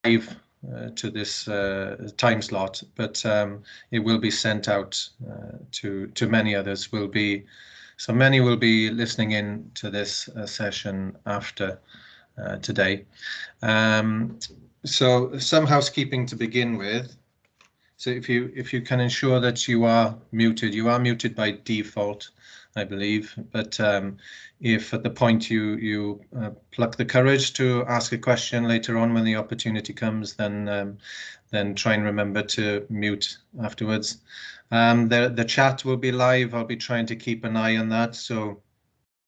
live to this time slot, but it will be sent out to many others. So many will be listening in to this session after today. So some housekeeping to begin with. So if you can ensure that you are muted by default, I believe. But if at the point you pluck the courage to ask a question later on when the opportunity comes, then try and remember to mute afterwards. The chat will be live. I'll be trying to keep an eye on that, so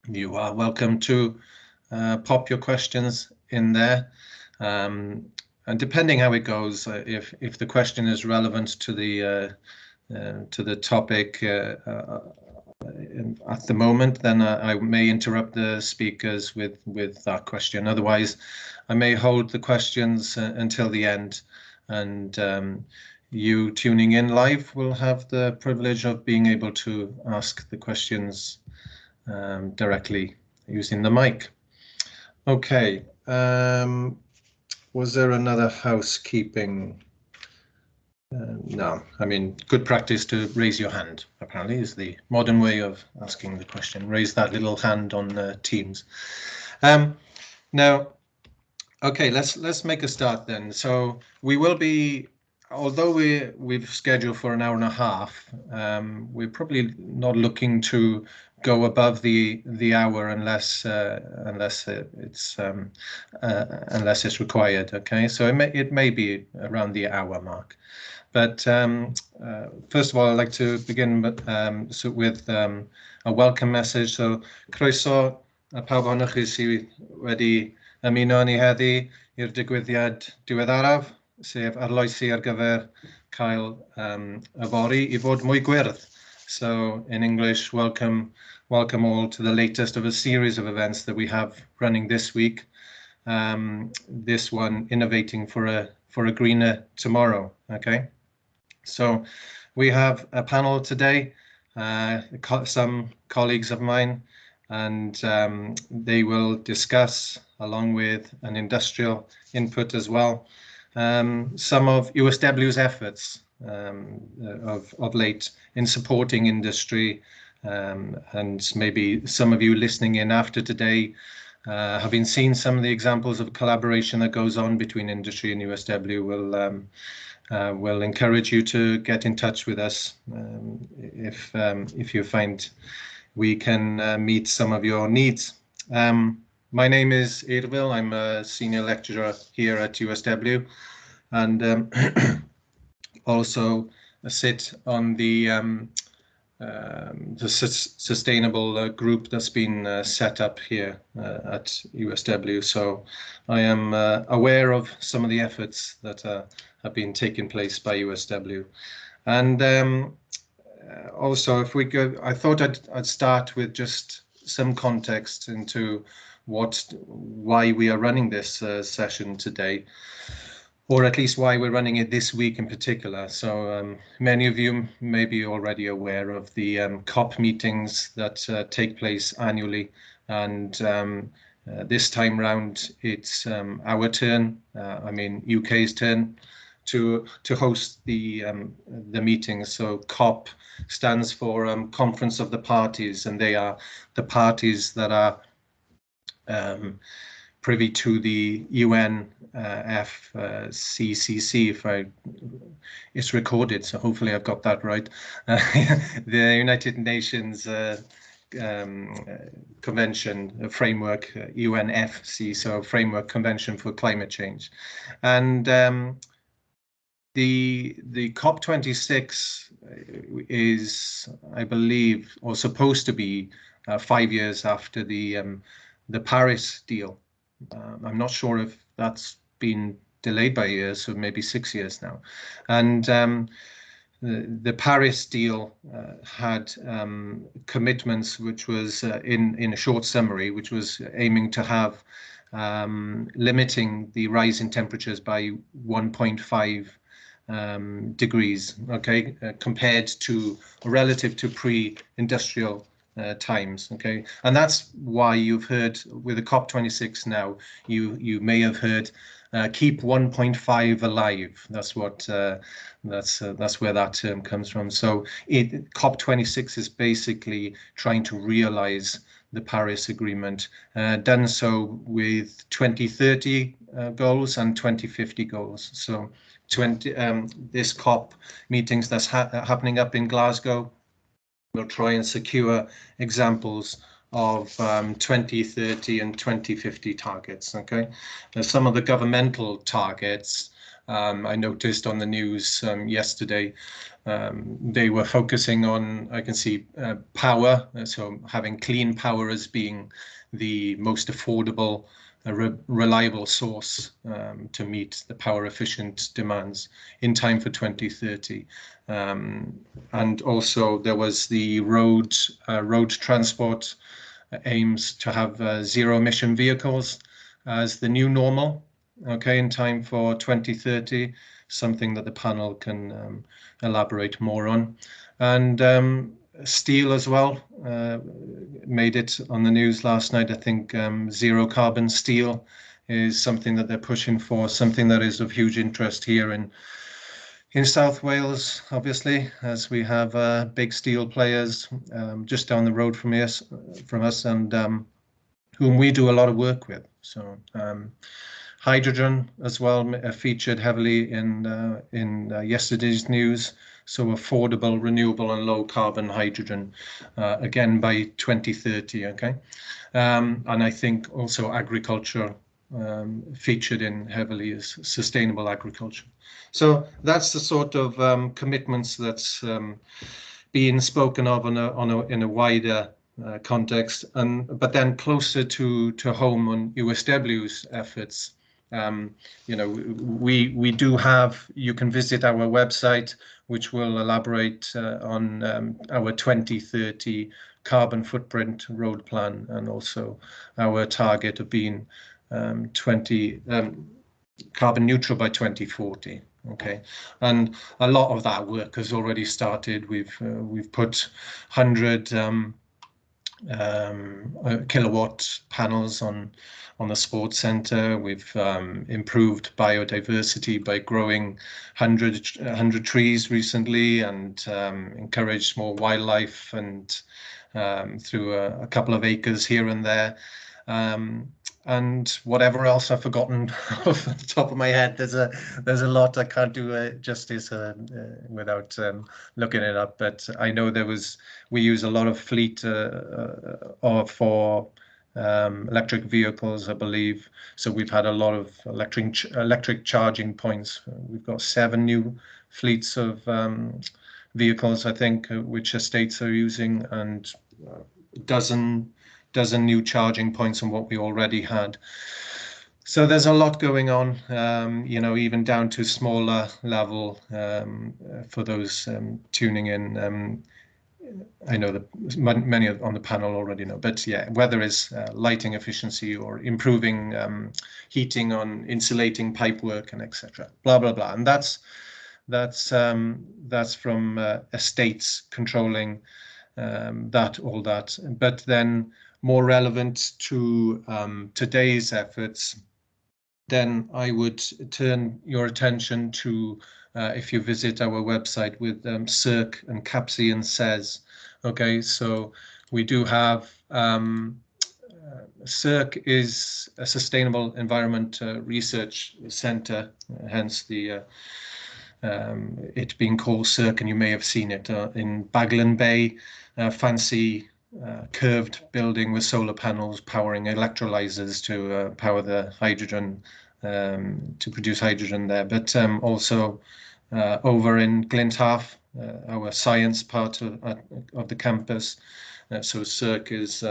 you are welcome to pop your questions in there. And depending how it goes, if the question is relevant to the topic at the moment, then I may interrupt the speakers with that question. Otherwise, I may hold the questions until the end, and you tuning in live will have the privilege of being able to ask the questions directly using the mic. Okay. Was there another housekeeping? No, I mean, good practice to raise your hand, apparently, is the modern way of asking the question. Raise that little hand on Teams. Now, okay, let's make a start then. So we will be, although we've scheduled for an hour and a half, we're probably not looking to go above the hour unless it's required. Okay, so it may be around the hour mark. But first of all, I'd like to begin with a welcome message. So croeso a pawb ohonoch chi sydd wedi ymuno ni heddi i'r ddigwyddiad diweddaraf, sef Arloesi ar gyfer cael Yfory I fod mwy gwyrdd. So in English, welcome all to the latest of a series of events that we have running this week. This one, Innovating for a Greener Tomorrow. Okay, so we have a panel today, some colleagues of mine, and they will discuss, along with an industrial input as well, some of USW's efforts of late in supporting industry, and maybe some of you listening in after today have been seeing some of the examples of collaboration that goes on between industry and USW. Will encourage you to get in touch with us if you find we can meet some of your needs. My name is Irvil. I'm a senior lecturer here at USW, and also sit on the sustainable group that's been set up here at USW. So I am aware of some of the efforts that have been taking place by USW. And also, if we go, I thought I'd start with just some context into why we are running this session today, or at least why we're running it this week in particular. So many of you may be already aware of the COP meetings that take place annually, and this time round it's our turn, UK's turn to host the meetings. So COP stands for Conference of the Parties, and they are the parties that are privy to the UNFCCC, it's recorded, so hopefully I've got that right. The United Nations Convention Framework, UNFC, so Framework Convention for Climate Change. And the COP26 is, I believe, or supposed to be 5 years after the Paris deal. I'm not sure if that's been delayed by years, so maybe 6 years now. And the Paris deal had commitments, which was in a short summary, which was aiming to have limiting the rise in temperatures by 1.5 degrees, okay, compared to relative to pre-industrial times. Okay, and that's why you've heard with the COP26 now. You may have heard keep 1.5 alive. That's what that's where that term comes from. So COP26 is basically trying to realize the Paris Agreement, done so with 2030 goals and 2050 goals. So this COP meetings that's happening up in Glasgow will try and secure examples of 2030 and 2050 targets. Okay, now, some of the governmental targets I noticed on the news yesterday. They were focusing on, I can see, power, so having clean power as being the most affordable, reliable source to meet the power efficient demands in time for 2030. And also there was the road transport aims to have zero emission vehicles as the new normal. Okay, in time for 2030, something that the panel can elaborate more on. And steel as well made it on the news last night. I think zero carbon steel is something that they're pushing for, something that is of huge interest here in South Wales, obviously, as we have big steel players just down the road from us, and whom we do a lot of work with. So. Hydrogen as well featured heavily in yesterday's news. So affordable, renewable, and low carbon hydrogen, again by 2030. Okay, and I think also agriculture featured in heavily as sustainable agriculture. So that's the sort of commitments that's being spoken of in a wider context, but then closer to home on USW's efforts. We do have, you can visit our website, which will elaborate on our 2030 carbon footprint road plan, and also our target of being carbon neutral by 2040. Okay, and a lot of that work has already started. We've put 100 kilowatt panels on the sports center. We've improved biodiversity by growing 100 trees recently, and encouraged more wildlife, and through a couple of acres here and there. And whatever else I've forgotten off the top of my head, there's a lot I can't do justice without looking it up. But I know we use a lot of fleet for electric vehicles, I believe. So we've had a lot of electric charging points. We've got 7 new fleets of vehicles, I think, which estates are using, and dozen new charging points on what we already had. So there's a lot going on, even down to smaller level for those tuning in. I know that many on the panel already know, but yeah, whether it's lighting efficiency or improving heating on insulating pipework and etc. Blah blah blah, and that's from estates controlling all that. But then more relevant to today's efforts, then I would turn your attention to if you visit our website with SERC and CAPSI and SES. Okay, so we do have SERC is a Sustainable Environment Research Centre, hence the it being called SERC, and you may have seen it in Baglan Bay, fancy curved building with solar panels powering electrolyzers to power the hydrogen, to produce hydrogen there. But also over in Glynthaf, our science part of the campus. So SERC is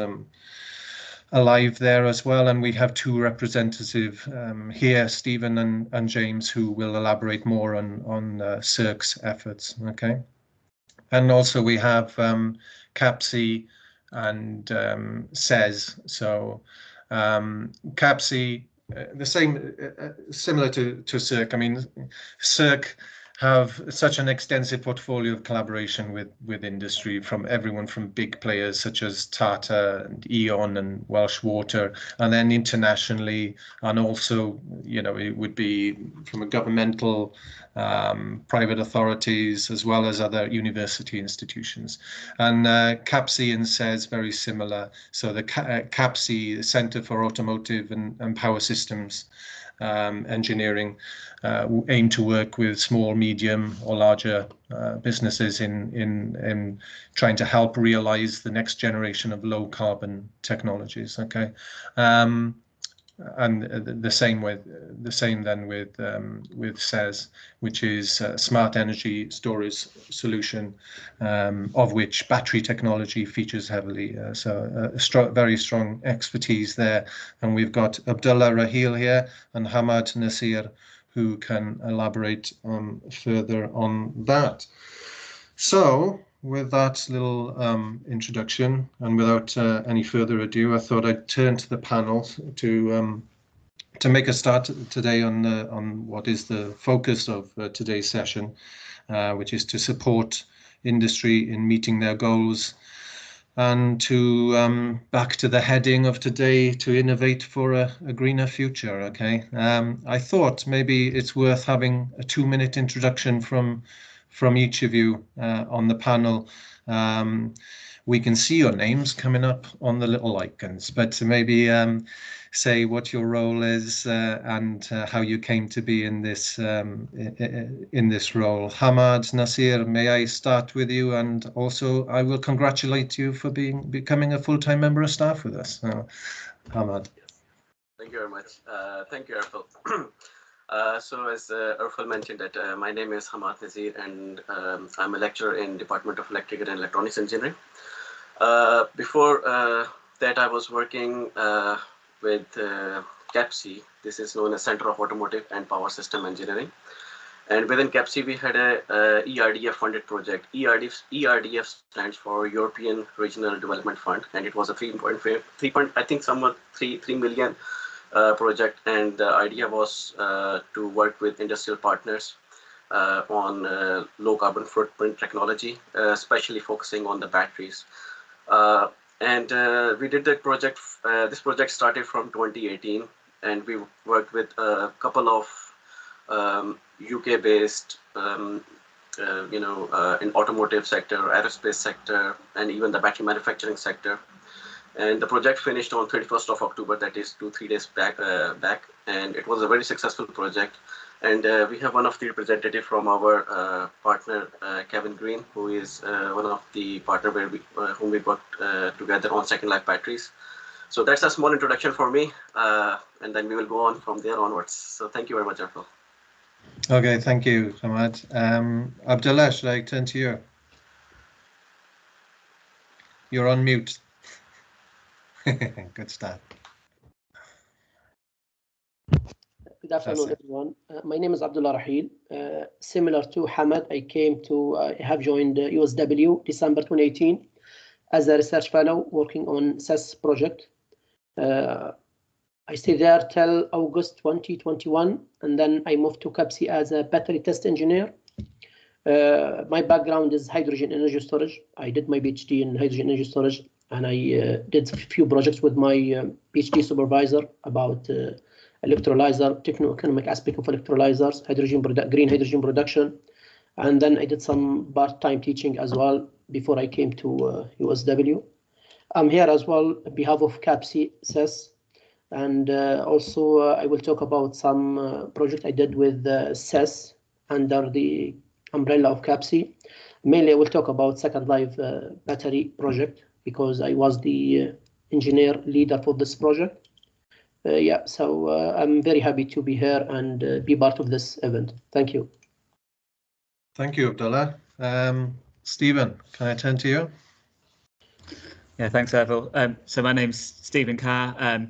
alive there as well, and we have 2 representatives here, Stephen and James, who will elaborate more on SERC's efforts. Okay, and also we have CAPSI and SES. So CAPSI, the same, similar to SERC. I mean, SERC have such an extensive portfolio of collaboration with industry, from everyone from big players such as Tata and E.ON and Welsh Water, and then internationally, and also, you know, it would be from a governmental, private authorities, as well as other university institutions. And CAPSI and SES very similar. So the CAPSI, Centre for Automotive and Power Systems engineering, aim to work with small, medium, or larger businesses in trying to help realize the next generation of low carbon technologies. Okay, and the same then with SES, which is smart energy storage solution, of which battery technology features heavily. So very strong expertise there. And we've got Abdullah Rahil here and Hamad Nasir, who can elaborate further on that. So with that little introduction, and without any further ado, I thought I'd turn to the panel to make a start today on what is the focus of today's session, which is to support industry in meeting their goals, and to back to the heading of today, to innovate for a greener future. Okay, I thought maybe it's worth having a 2-minute introduction from each of you on the panel. We can see your names coming up on the little icons, but maybe say what your role is and how you came to be in this role. Hamad Nasir, may I start with you? And also, I will congratulate you for becoming a full-time member of staff with us. Hamad. Yes. Thank you very much. Thank you, Arfel. So as Arfel mentioned, that my name is Hamad Nasir, and I'm a lecturer in Department of Electrical and Electronics Engineering. Before that, I was working with CAPSI. This is known as Center of Automotive and Power System Engineering. And within CAPSI, we had a ERDF funded project. ERDF stands for European Regional Development Fund, and it was a 3 million project. And the idea was to work with industrial partners on low carbon footprint technology, especially focusing on the batteries. And we did that project. This project started from 2018, and we worked with a couple of UK-based, in automotive sector, aerospace sector, and even the battery manufacturing sector. And the project finished on 31st of October, that is 2-3 days back, and it was a very successful project. And we have one of the representatives from our partner, Kevin Green, who is one of the partner whom we worked together on Second Life batteries. So that's a small introduction for me, and then we will go on from there onwards. So thank you very much, Arfel. Okay, thank you, Hamad. Abdullah, should I turn to you? You're on mute. Good start. Good afternoon, everyone. My name is Abdullah Rahil. Similar to Hamad, I have joined USW December 2018 as a research fellow working on SES project. I stayed there till August 2021, and then I moved to CAPSI as a battery test engineer. My background is hydrogen energy storage. I did my PhD in hydrogen energy storage, and I did a few projects with my PhD supervisor about electrolyzer, techno-economic aspect of electrolyzers, green hydrogen production. And then I did some part-time teaching as well before I came to USW. I'm here as well on behalf of CAPSI, SES, and also I will talk about some project I did with SES under the umbrella of CAPSI. Mainly I will talk about Second Life battery project because I was the engineer leader for this project. So I'm very happy to be here and be part of this event. Thank you. Thank you, Abdullah. Stephen, can I turn to you? Yeah, thanks, Ervil. So my name's Stephen Carr.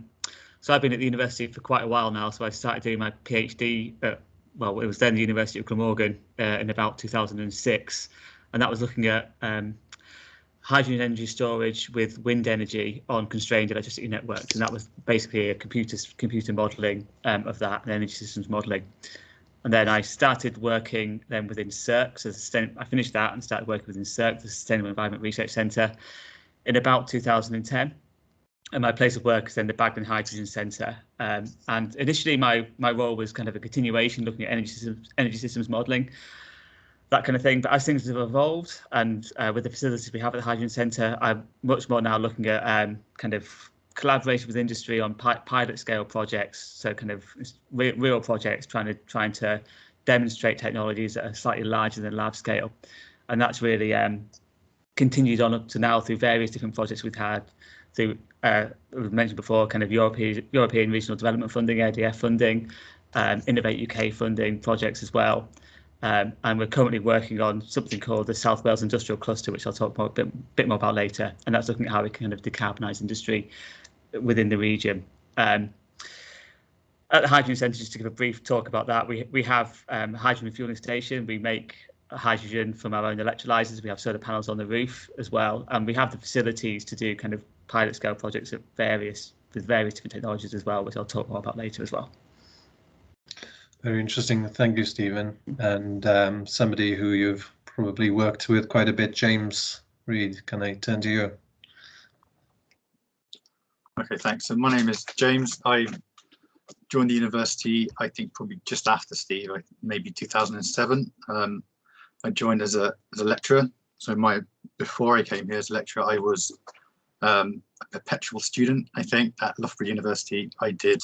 So I've been at the university for quite a while now. So I started doing my PhD at, well, it was then the University of Glamorgan in about 2006. And that was looking at hydrogen energy storage with wind energy on constrained electricity networks, and that was basically a computer modelling of that and energy systems modelling. And then I started working then within SERC. So I finished that and started working within SERC, the Sustainable Environment Research Centre, in about 2010. And my place of work is then the Bagden Hydrogen Centre. And initially my role was kind of a continuation, looking at energy systems modelling, that kind of thing. But as things have evolved, and with the facilities we have at the Hydrogen Centre, I'm much more now looking at kind of collaboration with industry on pilot scale projects. So kind of real projects trying to demonstrate technologies that are slightly larger than lab scale. And that's really continued on up to now through various different projects we've had through, we've mentioned before, kind of European Regional Development Funding, ADF funding, Innovate UK funding projects as well. And we're currently working on something called the South Wales Industrial Cluster, which I'll talk about a bit more about later. And that's looking at how we kind of decarbonise industry within the region. At the Hydrogen Centre, just to give a brief talk about that, we have a hydrogen refuelling station. We make hydrogen from our own electrolyzers. We have solar panels on the roof as well, and we have the facilities to do kind of pilot scale projects with various different technologies as well, which I'll talk more about later as well. Very interesting. Thank you, Stephen. And somebody who you've probably worked with quite a bit, James Reid, can I turn to you? Okay, thanks. So my name is James. I joined the university, I think probably just after Steve, maybe 2007. I joined as a lecturer. So before I came here as a lecturer, I was a perpetual student, I think, at Loughborough University. I did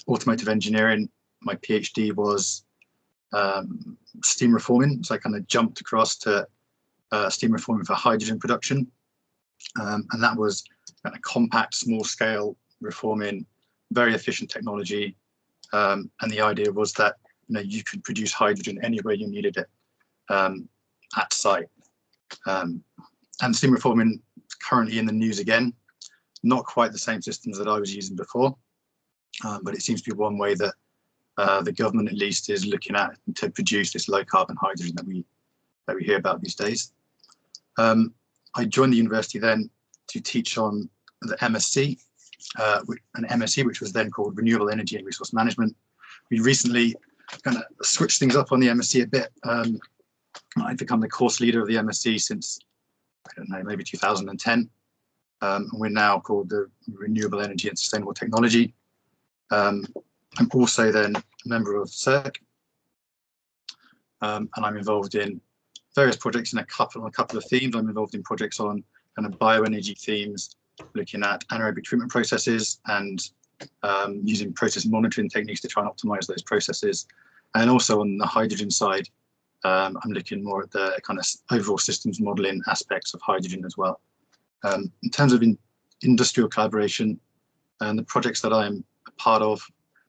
automotive engineering. My PhD was steam reforming. So I kind of jumped across to steam reforming for hydrogen production. And that was kind of compact, small scale reforming, very efficient technology. And the idea was that you could produce hydrogen anywhere you needed it at site. And steam reforming currently in the news again, not quite the same systems that I was using before, but it seems to be one way that the government at least is looking at to produce this low carbon hydrogen that we hear about these days. I joined the university then to teach on the MSc, an MSc which was then called Renewable Energy and Resource Management. We recently kind of switched things up on the MSc a bit. I've become the course leader of the MSc since, I don't know, maybe 2010. And we're now called the Renewable Energy and Sustainable Technology. I'm also then a member of SERC, and I'm involved in various projects in a couple of themes. I'm involved in projects on kind of bioenergy themes, looking at anaerobic treatment processes and using process monitoring techniques to try and optimize those processes. And also on the hydrogen side, I'm looking more at the kind of overall systems modeling aspects of hydrogen as well. In terms of industrial collaboration, and the projects that I'm a part of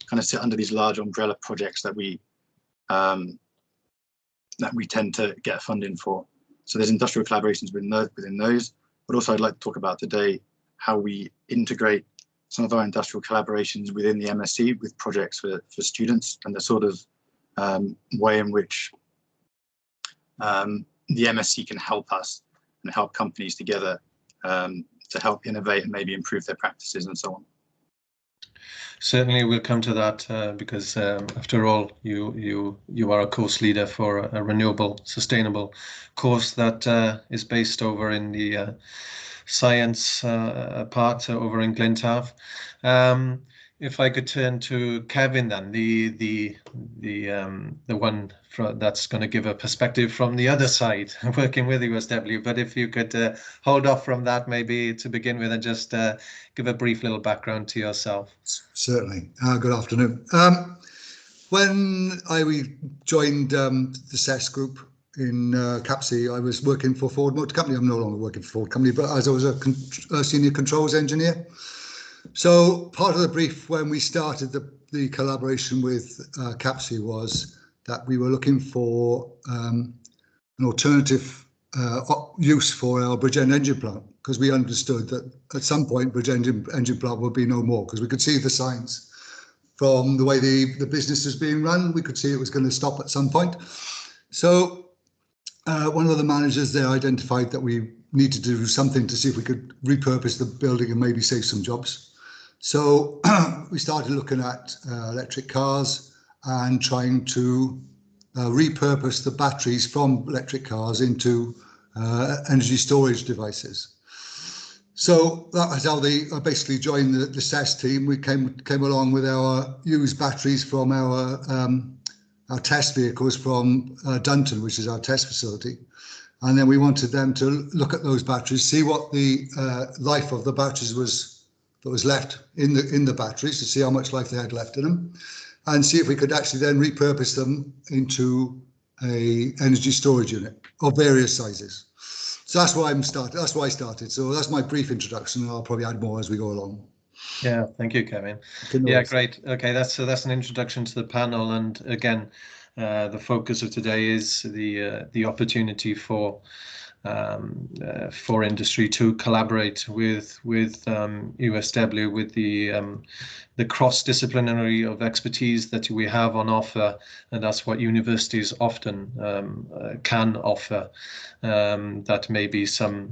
kind of sit under these large umbrella projects that we tend to get funding for. So there's industrial collaborations within those, but also I'd like to talk about today how we integrate some of our industrial collaborations within the MSc with projects for students, and the sort of way in which the MSc can help us and help companies together to help innovate and maybe improve their practices and so on. Certainly, we'll come to that because after all, you are a course leader for a renewable, sustainable course that is based over in the science part over in Glyntav. If I could turn to Kevin, then the one that's going to give a perspective from the other side, working with USW. But if you could hold off from that maybe to begin with, and just give a brief little background to yourself. Certainly. Good afternoon. When I joined the SES group in Capsea, I was working for Ford Motor Company. I'm no longer working for Ford Company, but as I was a senior controls engineer. So part of the brief when we started the collaboration with Capsea was that we were looking for an alternative use for our Bridgend engine plant, because we understood that at some point Bridgend engine plant would be no more, because we could see the signs from the way the business is being run. We could see it was going to stop at some point. So one of the managers there identified that we needed to do something to see if we could repurpose the building and maybe save some jobs. So we started looking at electric cars and trying to repurpose the batteries from electric cars into energy storage devices. So that was how they basically joined the SES team. We came along with our used batteries from our test vehicles from Dunton, which is our test facility. And then we wanted them to look at those batteries, see what the life of the batteries that was left in the batteries, to see how much life they had left in them, and see if we could actually then repurpose them into a energy storage unit of various sizes. So that's why That's why I started. So that's my brief introduction, and I'll probably add more as we go along. Yeah, thank you, Kevin. Yeah, great. Okay, that's an introduction to the panel, and again, the focus of today is the opportunity for industry to collaborate with USW, with the cross-disciplinary of expertise that we have on offer, and that's what universities often can offer, that maybe some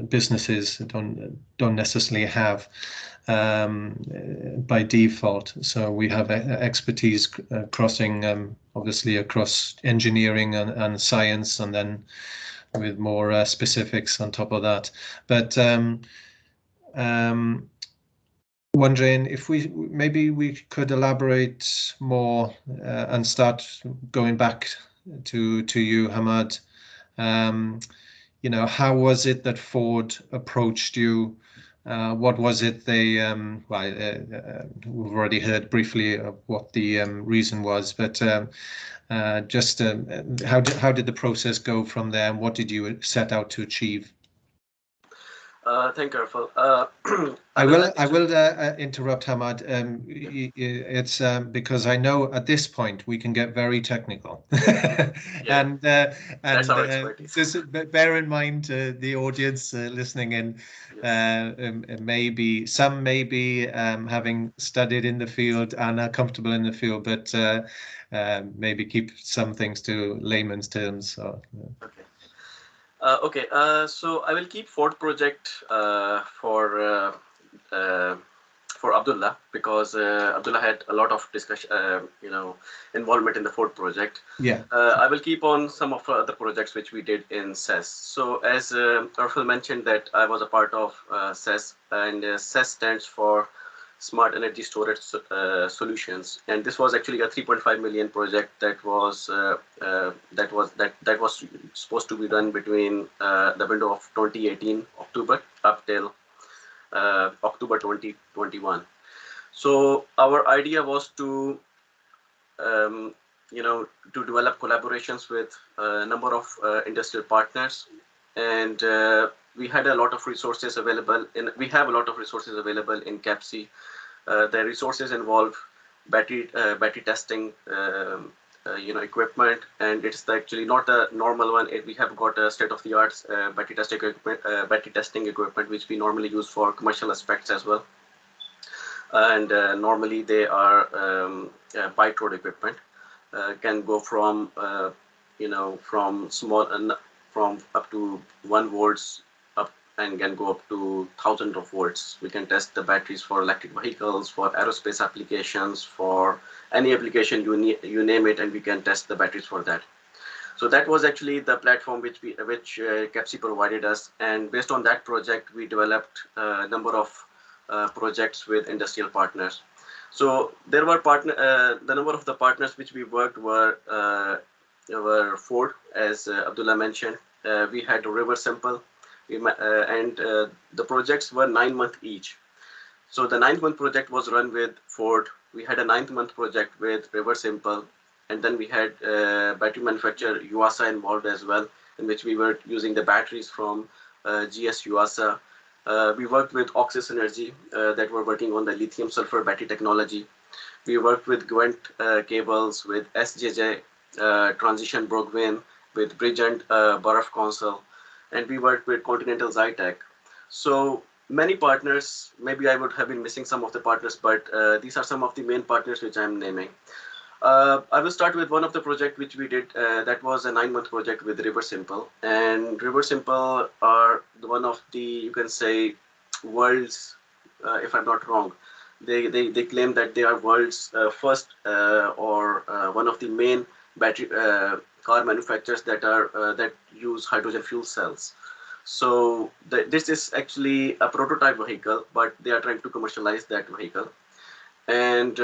businesses don't necessarily have by default. So we have expertise crossing obviously across engineering and science, and then with more specifics on top of that. But wondering if maybe we could elaborate more and start going back to you, Hamad. You know, how was it that Ford approached you? What was it they? We've already heard briefly of what the reason was, but just how did the process go from there, and what did you set out to achieve? Thank you, Arfel. I will interrupt, Hamad. It's because I know at this point we can get very technical, and that's our expertise. Just bear in mind the audience listening in. Maybe some having studied in the field and are comfortable in the field, but maybe keep some things to layman's terms. So, Okay. So I will keep Ford project for Abdullah, because Abdullah had a lot of discussion, involvement in the Ford project. Yeah. I will keep on some of the other projects which we did in SES. So as Arfel mentioned that I was a part of SES, and SES stands for Smart Energy Storage Solutions, and this was actually a 3.5 million project that was supposed to be done between the window of 2018 October up till October 2021. So our idea was to to develop collaborations with a number of industrial partners, and we had a lot of resources available we have a lot of resources available in CAPC. The resources involve battery testing equipment, and it's actually not a normal one. We have got a state-of-the-art battery testing equipment which we normally use for commercial aspects as well, and normally they are bi-trode equipment, can go from from small from up to 1 volts up, and can go up to thousands of volts. We can test the batteries for electric vehicles, for aerospace applications, for any application you name it, and we can test the batteries for that. So that was actually the platform which CAPC provided us, and based on that project, we developed a number of projects with industrial partners. So there were the number of the partners which we worked were Ford, as Abdullah mentioned. We had River Simple, and the projects were 9 months each. So the 9th-month project was run with Ford. We had a 9th-month project with River Simple, and then we had battery manufacturer Yuasa involved as well, in which we were using the batteries from GS Yuasa. We worked with Oxys Energy that were working on the lithium sulfur battery technology. We worked with Gwent cables, with SJJ Transition Brogwin, with Bridgend Baraf Council, and we worked with Continental Zytec. So many partners, maybe I would have been missing some of the partners, but these are some of the main partners which I'm naming. I will start with one of the project which we did, that was a 9-month project with River Simple. And River Simple are one of the, you can say, world's, if I'm not wrong, They claim that they are world's first or one of the main battery car manufacturers that use hydrogen fuel cells. So this is actually a prototype vehicle, but they are trying to commercialize that vehicle. And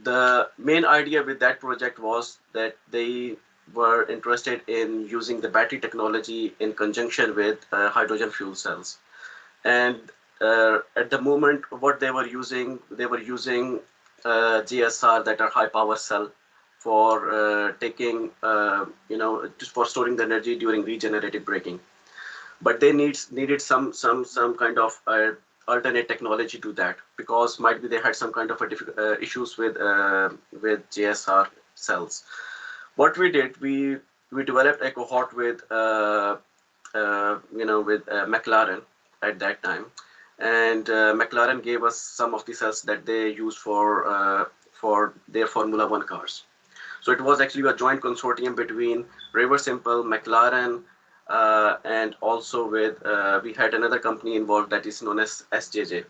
the main idea with that project was that they were interested in using the battery technology in conjunction with hydrogen fuel cells. And at the moment, what they were using GSR, that are high power cell, for taking, just for storing the energy during regenerative braking. But they needed some kind of alternate technology to that, because might be they had some kind of issues with GSR cells. What we did, we developed a cohort with McLaren at that time, and McLaren gave us some of the cells that they use for their Formula One cars. So it was actually a joint consortium between Simple, McLaren, and also with we had another company involved that is known as SJJ.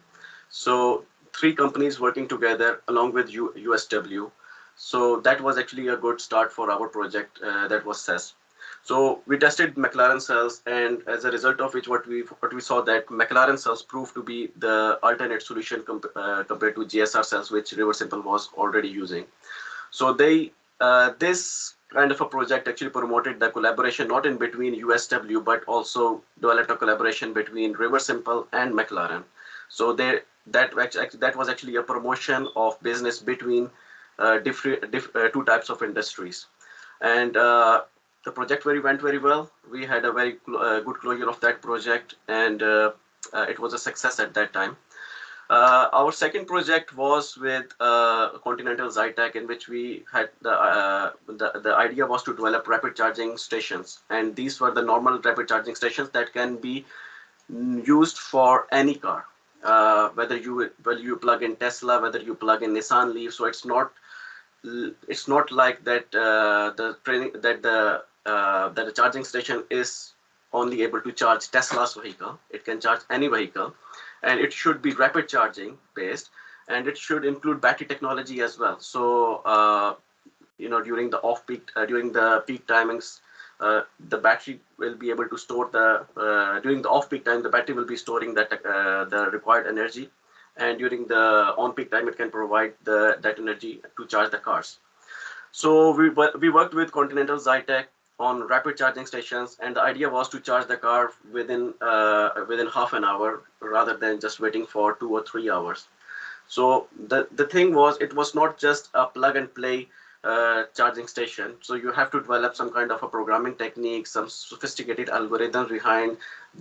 So 3 companies working together along with USW. So that was actually a good start for our project, that was CES. So we tested McLaren cells, and as a result of which, what we saw that McLaren cells proved to be the alternate solution compared to GSR cells, which Simple was already using. So this kind of a project actually promoted the collaboration not in between USW, but also developed a collaboration between Simple and McLaren. So that was actually a promotion of business between 2 types of industries. And the project went very well. We had a very good closure of that project, and it was a success at that time. Our second project was with Continental Zytec, in which we had the idea was to develop rapid charging stations, and these were the normal rapid charging stations that can be used for any car, whether you plug in Tesla, whether you plug in Nissan Leaf. So it's not like that the charging station is only able to charge Tesla's vehicle. It can charge any vehicle, and it should be rapid charging based, and it should include battery technology as well. So during the during the peak timings, the battery will be able to store during the off-peak time, the battery will be storing the required energy, and during the on-peak time, it can provide that energy to charge the cars. So we worked with Continental Zytec on rapid charging stations, and the idea was to charge the car within half an hour rather than just waiting for 2 or 3 hours. So the thing was, it was not just a plug and play charging station. So you have to develop some kind of a programming technique, some sophisticated algorithms behind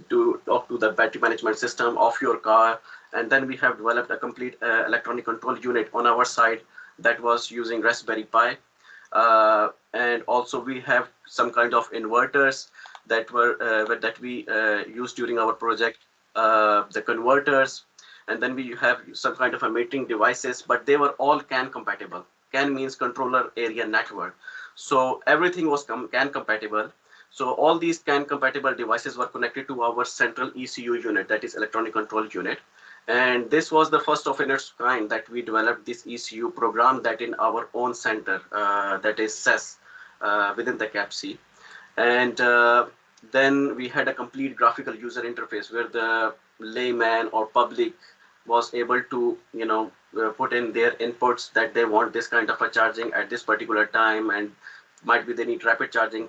to talk to the battery management system of your car. And then we have developed a complete electronic control unit on our side that was using Raspberry Pi. And also we have some kind of inverters that we used during our project, the converters, and then we have some kind of a metering devices, but they were all CAN compatible. CAN means controller area network. So everything was CAN compatible. So all these CAN compatible devices were connected to our central ECU unit, that is electronic control unit. And this was the first of its kind that we developed this ECU program that in our own center, that is CES, within the CAPC. And then we had a complete graphical user interface where the layman or public was able to, put in their inputs that they want this kind of a charging at this particular time, and might be they need rapid charging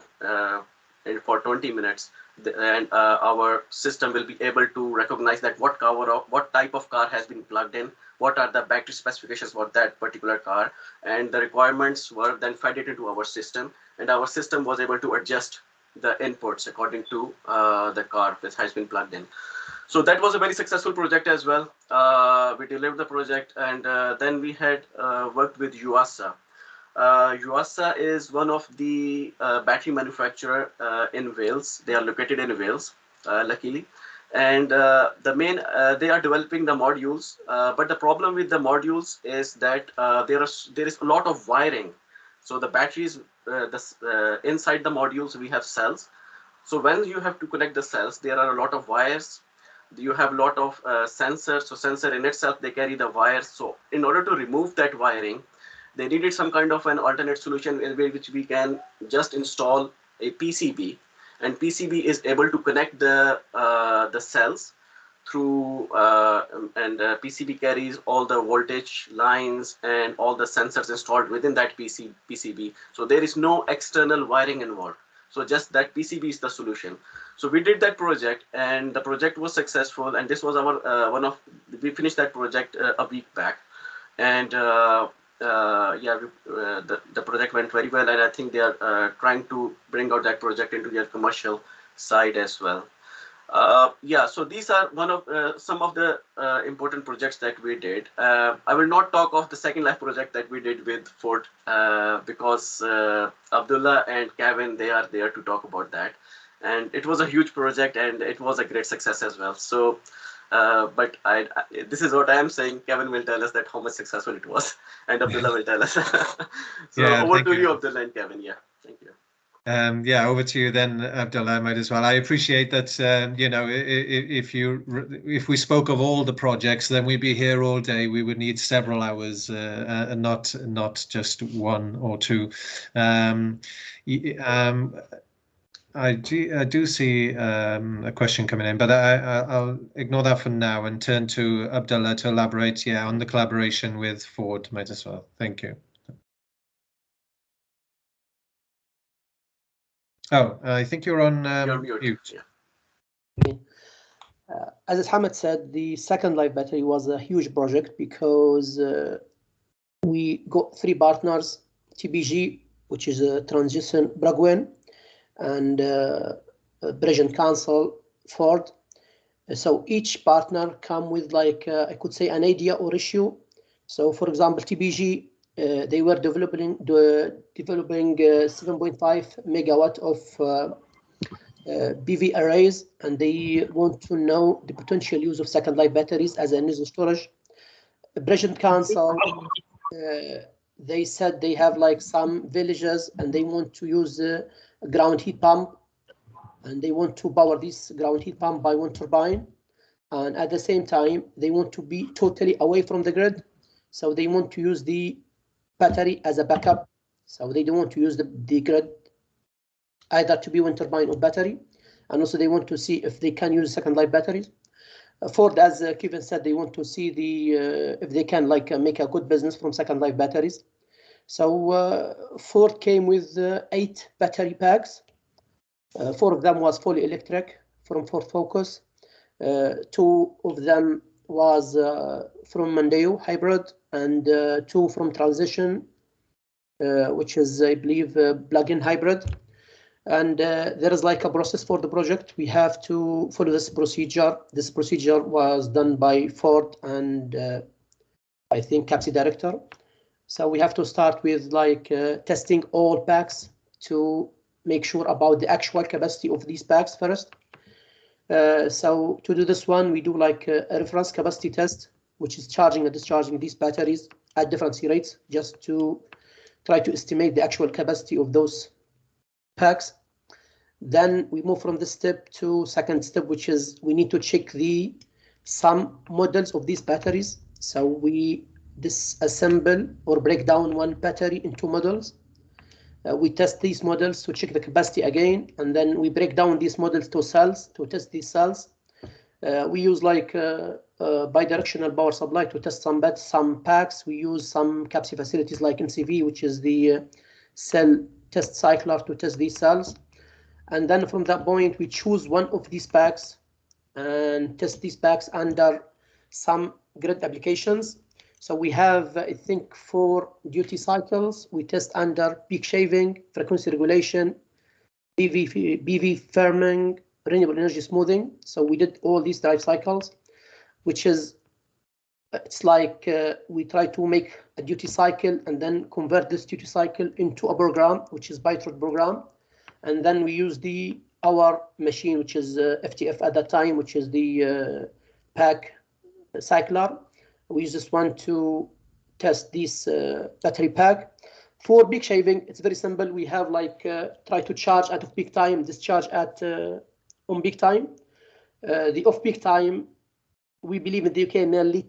for 20 minutes. And our system will be able to recognize that what type of car has been plugged in, what are the battery specifications for that particular car, and the requirements were then fed it into our system, and our system was able to adjust the inputs according to the car that has been plugged in. So that was a very successful project as well. We delivered the project, and then we had worked with UASA. UASA is one of the battery manufacturer in Wales. They are located in Wales, luckily. And they are developing the modules. But the problem with the modules is that there is a lot of wiring. So the batteries, inside the modules, we have cells. So when you have to connect the cells, there are a lot of wires. you have a lot of sensors. So sensor in itself, they carry the wires. So in order to remove that wiring, they needed some kind of an alternate solution in which we can just install a PCB, and PCB is able to connect the cells through, and PCB carries all the voltage lines and all the sensors installed within that PCB. So there is no external wiring involved. So just that PCB is the solution. So we did that project, and the project was successful. And this was our we finished that project a week back, and yeah, the project went very well, and I think they are trying to bring out that project into their commercial side as well. Yeah, so these are some of the important projects that we did. I will not talk of the Second Life project that we did with Ford because Abdullah and Kevin, they are there to talk about that. And it was a huge project, and it was a great success as well. So, but this is what I am saying. Kevin will tell us that how much successful it was, and Abdullah will tell us. So yeah, over to you, Abdullah and Kevin. Yeah, thank you. Yeah, over to you then, Abdullah, might as well. I appreciate that, you know, if we spoke of all the projects, then we'd be here all day. We would need several hours, and not just one or two. I do see a question coming in, but I'll ignore that for now and turn to Abdullah to elaborate, yeah, on the collaboration with Ford, might as well. Thank you. Oh, I think you're on mute. Yeah. As Hamad said, the Second Life battery was a huge project because we got 3 partners: TBG, which is a transition Bragwin, and Belgian Council, Ford. So each partner come with, like, I could say, an idea or issue. So for example, TBG, they were developing 7.5 megawatt of PV arrays, and they want to know the potential use of Second Life batteries as energy storage. The Belgian Council, they said they have like some villages and they want to use a ground heat pump, and they want to power this ground heat pump by one turbine. And at the same time, they want to be totally away from the grid. So they want to use the battery as a backup. So they don't want to use the grid either to be wind turbine or battery. And also they want to see if they can use Second Life batteries. Ford, as Kevin said, they want to see if they can make a good business from Second Life batteries. So Ford came with 8 battery packs. 4 of them was fully electric from Ford Focus. 2 of them was from Mondeo hybrid, and 2 from Transition, which is, I believe, plug-in hybrid. And there is like a process for the project. We have to follow this procedure. This procedure was done by Ford and I think CAPSI director. So we have to start with testing all packs to make sure about the actual capacity of these packs first. So to do this one, we do like a reference capacity test, which is charging and discharging these batteries at different C rates, just to try to estimate the actual capacity of those packs. Then we move from this step to second step, which is we need to check some models of these batteries. So we disassemble or break down one battery into models. We test these models to check the capacity again, and then we break down these models to cells to test these cells. We use bidirectional power supply to test some packs. We use some CAPSI facilities like MCV, which is the cell test cycler, to test these cells. And then from that point, we choose one of these packs and test these packs under some grid applications. So we have, I think, 4 duty cycles. We test under peak shaving, frequency regulation, PV firming, renewable energy smoothing. So we did all these drive cycles, which is, it's like we try to make a duty cycle and then convert this duty cycle into a program, which is Bytecode program. And then we use our machine, which is FTF at that time, which is the pack cycler. We use this one to test this battery pack. For peak shaving, it's very simple. We have try to charge out of peak time, discharge at on peak time. The off-peak time, we believe in the UK nearly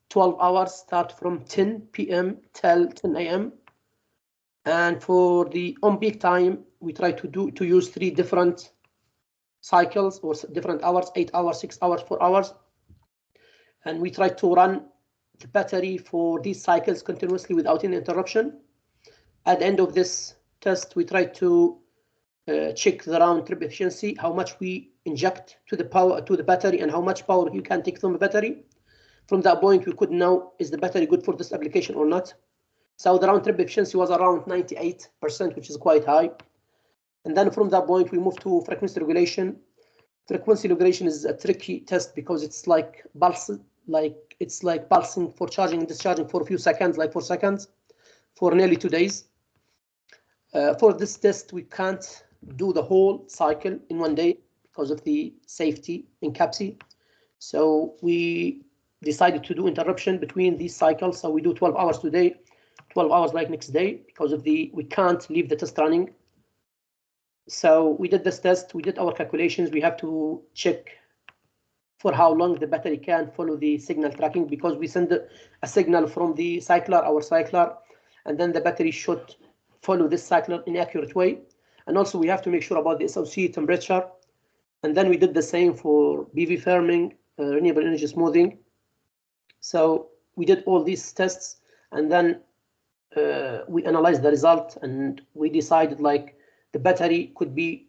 12 hours, start from 10 p.m. till 10 a.m. And for the on-peak time, we try to use 3 different cycles or different hours, 8 hours, 6 hours, 4 hours. And we try to run the battery for these cycles continuously without any interruption. At the end of this test, we try to check the round trip efficiency, how much we inject to the battery and how much power you can take from the battery. From that point, we could know, is the battery good for this application or not? So the round trip efficiency was around 98%, which is quite high. And then from that point, we moved to frequency regulation. Frequency regulation is a tricky test because it's like pulsing for charging and discharging for a few seconds, like 4 seconds, for nearly 2 days. For this test, we can't do the whole cycle in 1 day because of the safety in CAPSI. So we decided to do interruption between these cycles. So we do 12 hours today, 12 hours like next day, because of we can't leave the test running. So we did this test, we did our calculations. We have to check for how long the battery can follow the signal tracking, because we send a signal from the cycler, our cycler, and then the battery should follow this cycler in an accurate way. And also we have to make sure about the SOC temperature. And then we did the same for PV firming, renewable energy smoothing. So we did all these tests, and then we analyzed the result, and we decided like the battery could be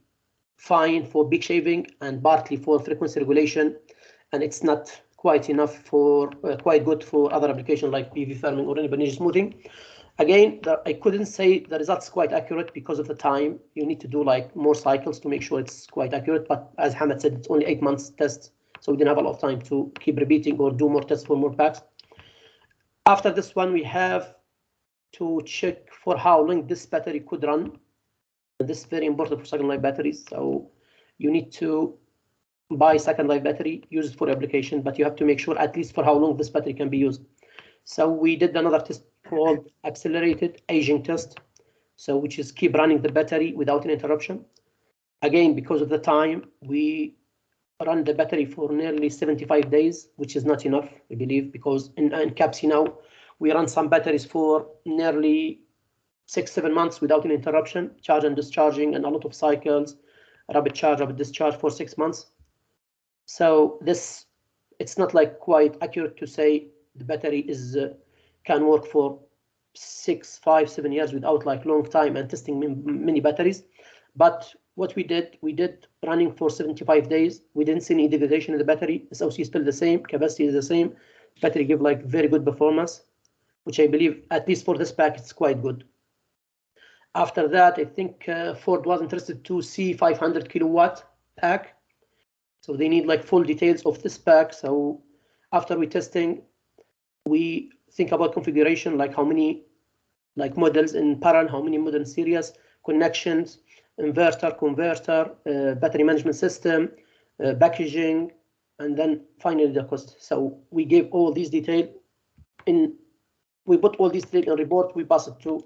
fine for peak shaving and partly for frequency regulation, and it's not quite enough for quite good for other applications like PV firming or renewable energy smoothing. Again, I couldn't say the results quite accurate because of the time. You need to do like more cycles to make sure it's quite accurate. But as Hamad said, it's only 8 months test, so we didn't have a lot of time to keep repeating or do more tests for more packs. After this one, we have to check for how long this battery could run. And this is very important for second life batteries. So you need to buy second life battery, use it for application, but you have to make sure at least for how long this battery can be used. So we did another test called accelerated aging test, so which is keep running the battery without an interruption. Again, because of the time, we run the battery for nearly 75 days, which is not enough, we believe, because in CAPSI now, we run some batteries for nearly 6-7 months without an interruption, charge and discharging, and a lot of cycles, rapid charge, rapid discharge for 6 months. So this, it's not like quite accurate to say the battery is can work for 6, 5, 7 years without like long time and testing many batteries. But what we did running for 75 days. We didn't see any degradation in the battery. SOC is still the same, capacity is the same. Battery give like very good performance, which I believe at least for this pack it's quite good. After that, I think Ford was interested to see 500 kilowatt pack. So they need like full details of this pack. So after we testing, we think about configuration, like how many like models in parallel, how many model series, connections, inverter, converter, battery management system, packaging, and then finally the cost. So we gave all these detail we put all these detail in report, we pass it to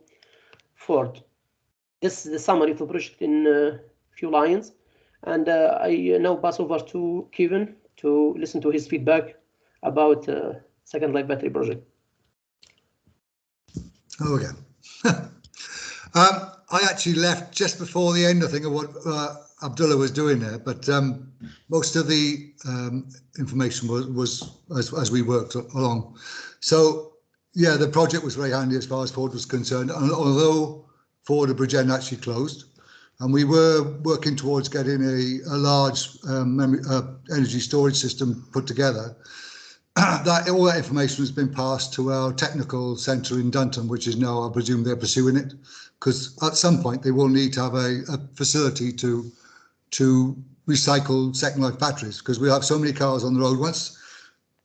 Ford. This is the summary of the project in a few lines. And I now pass over to Kevin to listen to his feedback about Second Life Battery project. Oh, again. I actually left just before the end, I think, of what Abdullah was doing there, but most of the information was as we worked along. So, yeah, the project was very handy as far as Ford was concerned, and although Ford and Bridgend actually closed, and we were working towards getting a large energy storage system put together. All that information has been passed to our technical centre in Dunton, which is now, I presume, they're pursuing it, because at some point they will need to have a facility to recycle second life batteries, because we have so many cars on the road. Once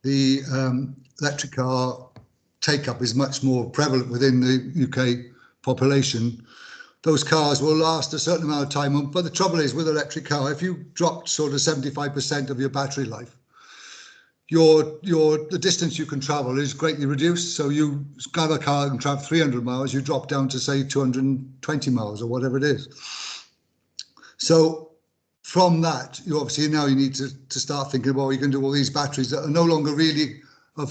the electric car take-up is much more prevalent within the UK population, those cars will last a certain amount of time. But the trouble is with electric car, if you dropped sort of 75% of your battery life, the distance you can travel is greatly reduced. So you grab a car and travel 300 miles, you drop down to say 220 miles or whatever it is. So from that, you obviously now you need to start thinking, well, you can do all these batteries that are no longer really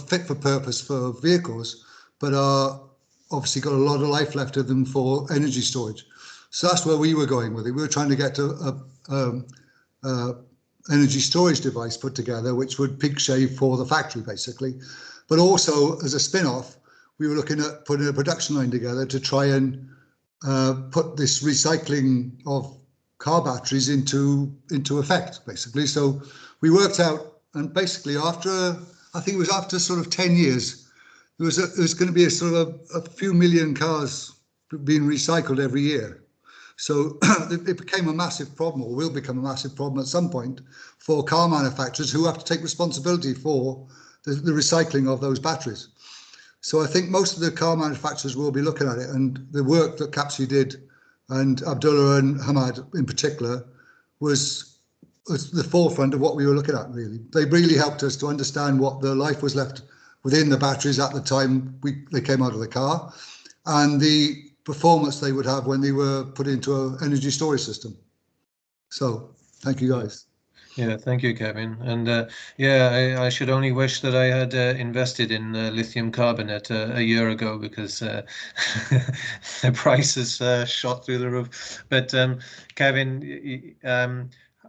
fit for purpose for vehicles, but are obviously got a lot of life left of them for energy storage. So that's where we were going with it. We were trying to get a energy storage device put together, which would peak shave for the factory, basically. But also, as a spin-off, we were looking at putting a production line together to try and put this recycling of car batteries into effect, basically. So we worked out, and basically after, I think it was after sort of 10 years, there was going to be a sort of a few million cars being recycled every year. So it became a massive problem, or will become a massive problem at some point, for car manufacturers who have to take responsibility for the recycling of those batteries. So I think most of the car manufacturers will be looking at it, and the work that CAPSI did, and Abdullah and Hamad in particular, was the forefront of what we were looking at, really. They really helped us to understand what the life was left within the batteries at the time they came out of the car, and the performance they would have when they were put into an energy storage system. So thank you, guys. Yeah, thank you, Kevin. And yeah, I should only wish that I had invested in lithium carbonate a year ago, because the prices shot through the roof. But Kevin,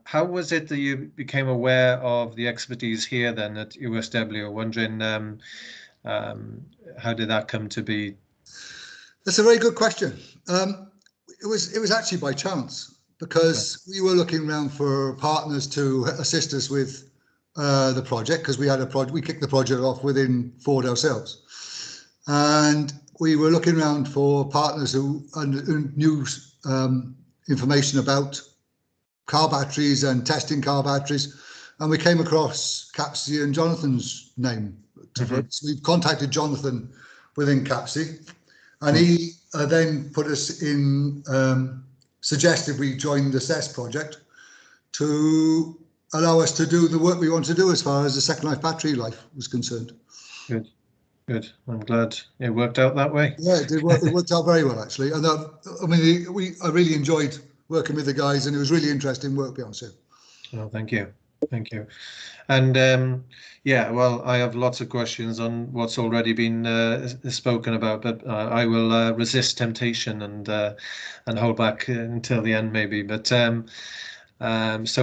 how was it that you became aware of the expertise here then at USW? Wondering how did that come to be? That's a very good question. It was actually by chance, because we were looking around for partners to assist us with the project, because we had a project. We kicked the project off within Ford ourselves, and we were looking around for partners who knew information about car batteries and testing car batteries, and we came across CAPSI and Jonathan's name. So we contacted Jonathan within CAPSI, and he then put us in. Suggested we join the CES project to allow us to do the work we want to do as far as the second life battery life was concerned. Good, good. I'm glad it worked out that way. Yeah, it did work. It worked out very well, actually. And I mean, I really enjoyed working with the guys, and it was really interesting work, to be honest with you. Oh, thank you. Thank you. And yeah, well, I have lots of questions on what's already been spoken about, but I will resist temptation and hold back until the end, maybe. But so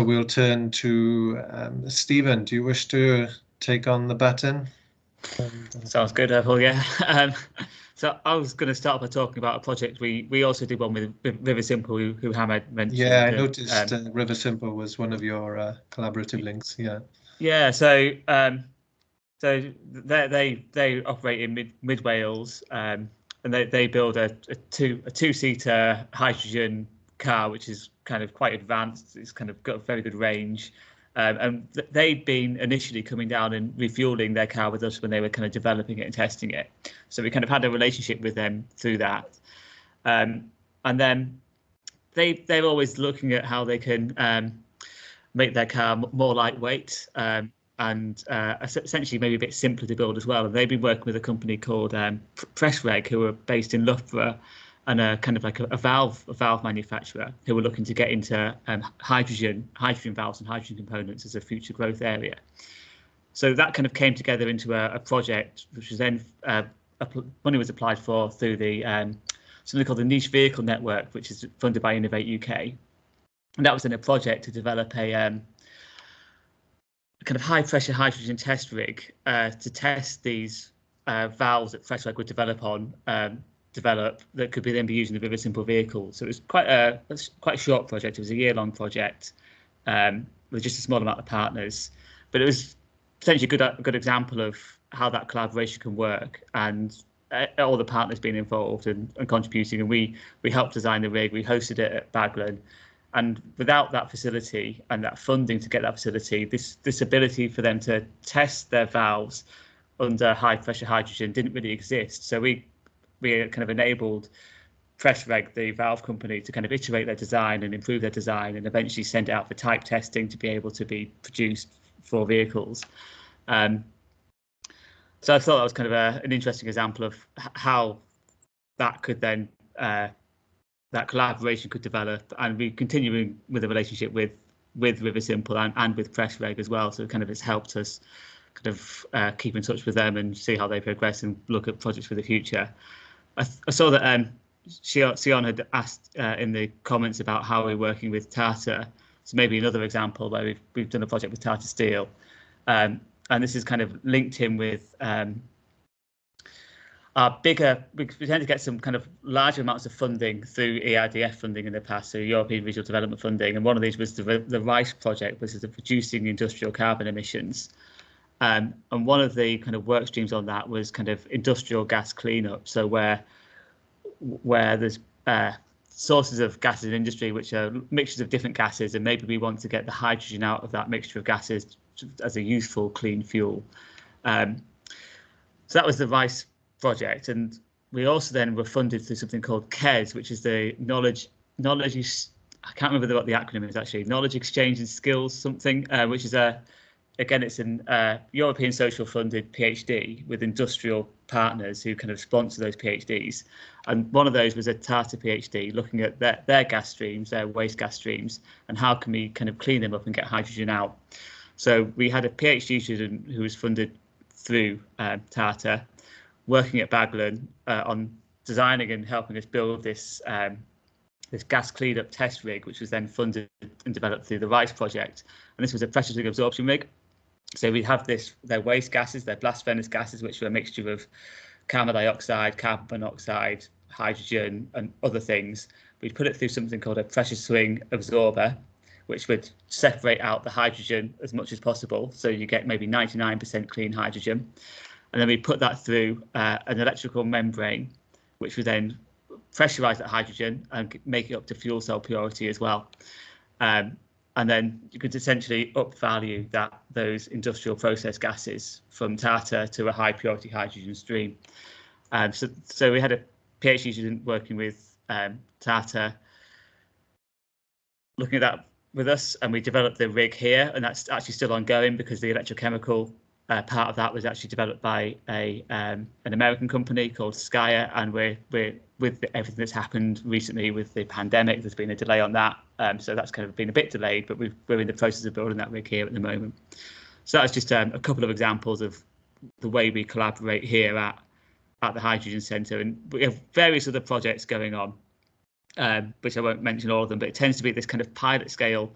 we'll turn to Stephen. Do you wish to take on the baton? Sounds good, Errol. Yeah. So I was going to start by talking about a project we also did one with River Simple, who Hamad mentioned. Yeah, I noticed River Simple was one of your collaborative links. Yeah. Yeah. So they operate in mid Wales, and they build a two-seater hydrogen car, which is kind of quite advanced. It's kind of got a very good range. And they'd been initially coming down and refueling their car with us when they were kind of developing it and testing it. So we kind of had a relationship with them through that. And then they're always looking at how they can make their car more lightweight and essentially maybe a bit simpler to build as well. And they've been working with a company called Pressreg, who are based in Loughborough, and a kind of like a valve manufacturer who were looking to get into hydrogen valves and hydrogen components as a future growth area. So that kind of came together into a project, which was then money was applied for through the something called the Niche Vehicle Network, which is funded by Innovate UK. And that was in a project to develop a kind of high pressure hydrogen test rig to test these valves that Pressreg would develop that could then be used in the River Simple vehicle. So it was quite a short project. It was a year-long project with just a small amount of partners, but it was potentially a good example of how that collaboration can work, and all the partners being involved and contributing. And we helped design the rig. We hosted it at Baglan, and without that facility and that funding to get that facility, this ability for them to test their valves under high pressure hydrogen didn't really exist. So we kind of enabled Pressreg, the valve company, to kind of iterate their design and improve their design, and eventually send it out for type testing to be able to be produced for vehicles. So I thought that was kind of an interesting example of how that could then that collaboration could develop, and we continuing with a relationship with with River Simple and with PressReg as well. So kind of it's helped us kind of keep in touch with them and see how they progress and look at projects for the future. I saw that Sion had asked in the comments about how we're working with Tata. So maybe another example where we've done a project with Tata Steel, and this is kind of linked in with our bigger. We tend to get some kind of larger amounts of funding through EIDF funding in the past, so European Regional Development Funding, and one of these was the RHI project, which is the reducing industrial carbon emissions. And one of the kind of work streams on that was kind of industrial gas cleanup. So where there's sources of gases in industry which are mixtures of different gases, and maybe we want to get the hydrogen out of that mixture of gases as a useful clean fuel. So that was the RICE project, and we also then were funded through something called KES, which is the knowledge. I can't remember what the acronym is actually. Knowledge Exchange and Skills something, which is again, it's an European social funded PhD with industrial partners who kind of sponsor those PhDs. And one of those was a Tata PhD looking at their gas streams, their waste gas streams, and how can we kind of clean them up and get hydrogen out. So we had a PhD student who was funded through Tata, working at Baglan on designing and helping us build this this gas cleanup test rig, which was then funded and developed through the RICE project. And this was a pressure rig absorption rig. So we have their waste gases, their blast furnace gases, which are a mixture of carbon dioxide, carbon monoxide, hydrogen, and other things. We'd put it through something called a pressure swing absorber, which would separate out the hydrogen as much as possible. So you get maybe 99% clean hydrogen. And then we put that through an electrical membrane, which would then pressurize that hydrogen and make it up to fuel cell purity as well. And then you could essentially up value those industrial process gases from Tata to a high purity hydrogen stream. So we had a PhD student working with Tata, looking at that with us, and we developed the rig here, and that's actually still ongoing because the electrochemical part of that was actually developed by an American company called Skya, and we're with everything that's happened recently with the pandemic, there's been a delay on that, so that's kind of been a bit delayed, but we're in the process of building that rig here at the moment. So that's just a couple of examples of the way we collaborate here at the Hydrogen Centre, and we have various other projects going on, which I won't mention all of them, but it tends to be this kind of pilot scale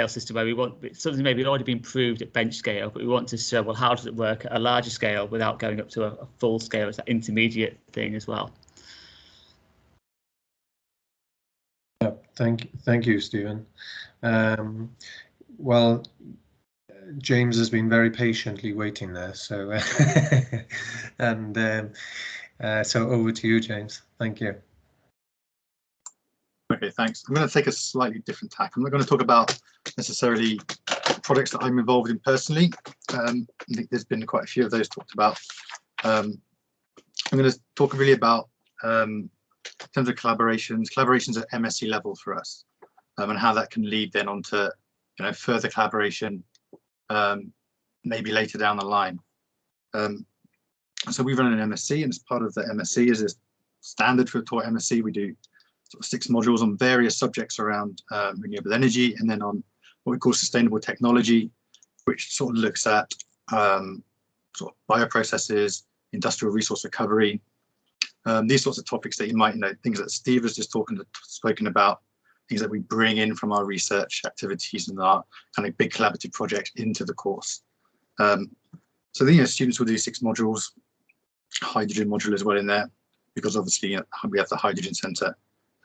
system where we want something maybe already been proved at bench scale, but we want to show, well, how does it work at a larger scale without going up to a full scale? It's that intermediate thing as well. Yeah, thank you, Stephen. Well, James has been very patiently waiting there, so so over to you, James. Thank you. Okay, thanks. I'm going to take a slightly different tack. I'm not going to talk about necessarily projects that I'm involved in personally. I think there's been quite a few of those talked about. I'm going to talk really about, in terms of collaborations at MSc level for us, and how that can lead then on to further collaboration, maybe later down the line. So we run an MSc, and as part of the MSc, as a standard for a taught MSc, we do sort of 6 modules on various subjects around renewable energy, and then on what we call sustainable technology, which sort of looks at sort of bioprocesses, industrial resource recovery, these sorts of topics that you might know, things that Steve has just spoken about, things that we bring in from our research activities and our kind of big collaborative projects into the course. So the students will do 6 modules, hydrogen module as well in there, because obviously we have the Hydrogen Centre.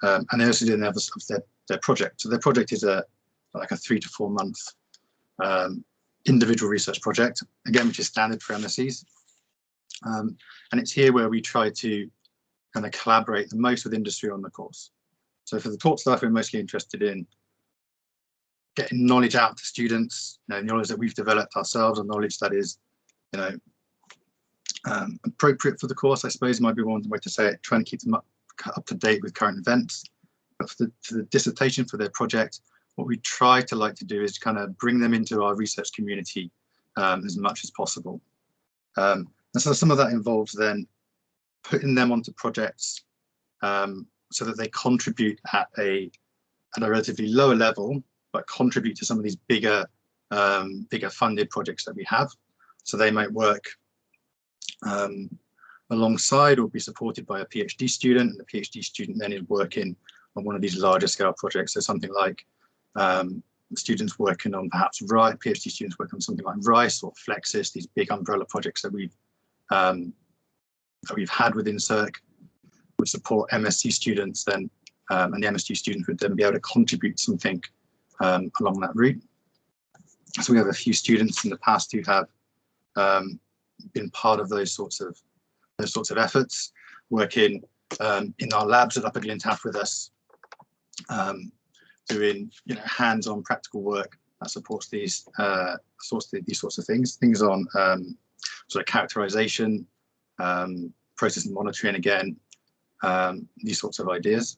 And they also do their project. So their project is like a 3 to 4 month individual research project, again, which is standard for MSCs. And it's here where we try to kind of collaborate the most with industry on the course. So for the taught staff, we're mostly interested in getting knowledge out to students, knowledge that we've developed ourselves, and knowledge that is, appropriate for the course, I suppose might be one way to say it, trying to keep them up to date with current events. But for the dissertation, for their project, what we try to like to do is kind of bring them into our research community as much as possible. And so some of that involves then putting them onto projects so that they contribute at a relatively lower level, but contribute to some of these bigger funded projects that we have. So they might work alongside or be supported by a PhD student, and the PhD student then is working on one of these larger scale projects. So something like students working on perhaps rhai, PhD students working on something like rice or Flexis, these big umbrella projects that we've had within CERC, would support MSc students then, and the MSc students would then be able to contribute something along that route. So we have a few students in the past who have been part of those sorts of efforts, working in our labs at Upper Glyntaff with us, doing hands-on practical work that supports these sorts of things on sort of characterization, process and monitoring again, these sorts of ideas.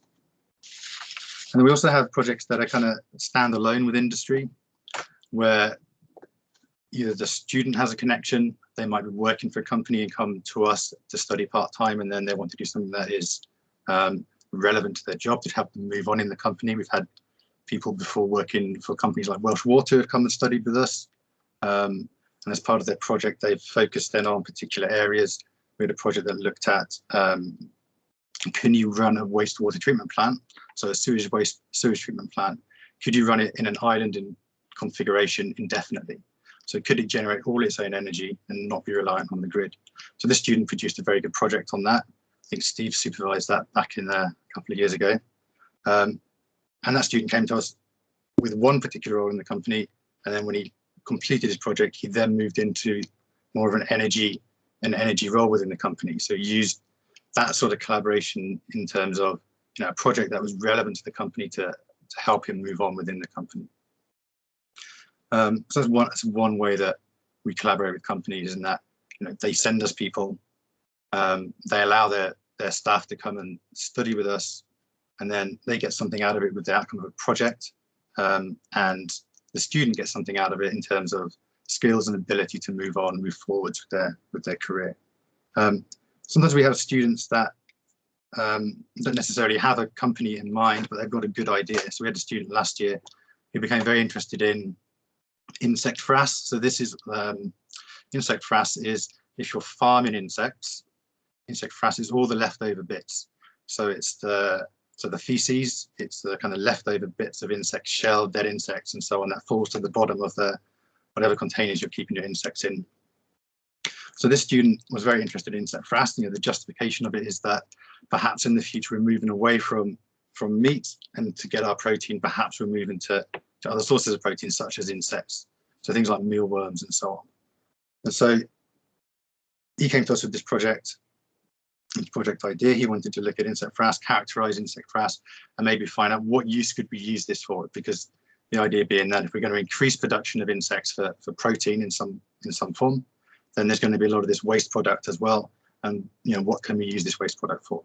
And then we also have projects that are kind of standalone with industry, where either the student has a connection, they might be working for a company and come to us to study part-time, and then they want to do something that is relevant to their job to help them move on in the company. We've had people before working for companies like Welsh Water have come and studied with us. And as part of their project, they've focused then on particular areas. We had a project that looked at, can you run a wastewater treatment plant? So a sewage treatment plant, could you run it in an island in configuration indefinitely? So could it generate all its own energy and not be reliant on the grid? So this student produced a very good project on that. I think Steve supervised that back in there a couple of years ago. And that student came to us with one particular role in the company. And then when he completed his project, he then moved into more of an energy role within the company. So he used that sort of collaboration in terms of a project that was relevant to the company to help him move on within the company. So that's one way that we collaborate with companies, in that they send us people, they allow their staff to come and study with us, and then they get something out of it with the outcome of a project, and the student gets something out of it in terms of skills and ability to move on, move forwards with their career. Sometimes we have students that don't necessarily have a company in mind, but they've got a good idea. So we had a student last year who became very interested in insect frass. So this is insect frass is if you're farming insects, insect frass is all the leftover bits. So it's the feces, it's the kind of leftover bits of insect shell, dead insects, and so on that falls to the bottom of the whatever containers you're keeping your insects in. So this student was very interested in insect frass. The justification of it is that perhaps in the future we're moving away from meat, and to get our protein, perhaps we're moving to other sources of protein such as insects. So things like mealworms and so on. And so he came to us with this project idea. He wanted to look at insect frass, characterize insect frass, and maybe find out what use could we use this for, because the idea being that if we're going to increase production of insects for protein in some form, then there's going to be a lot of this waste product as well. And what can we use this waste product for?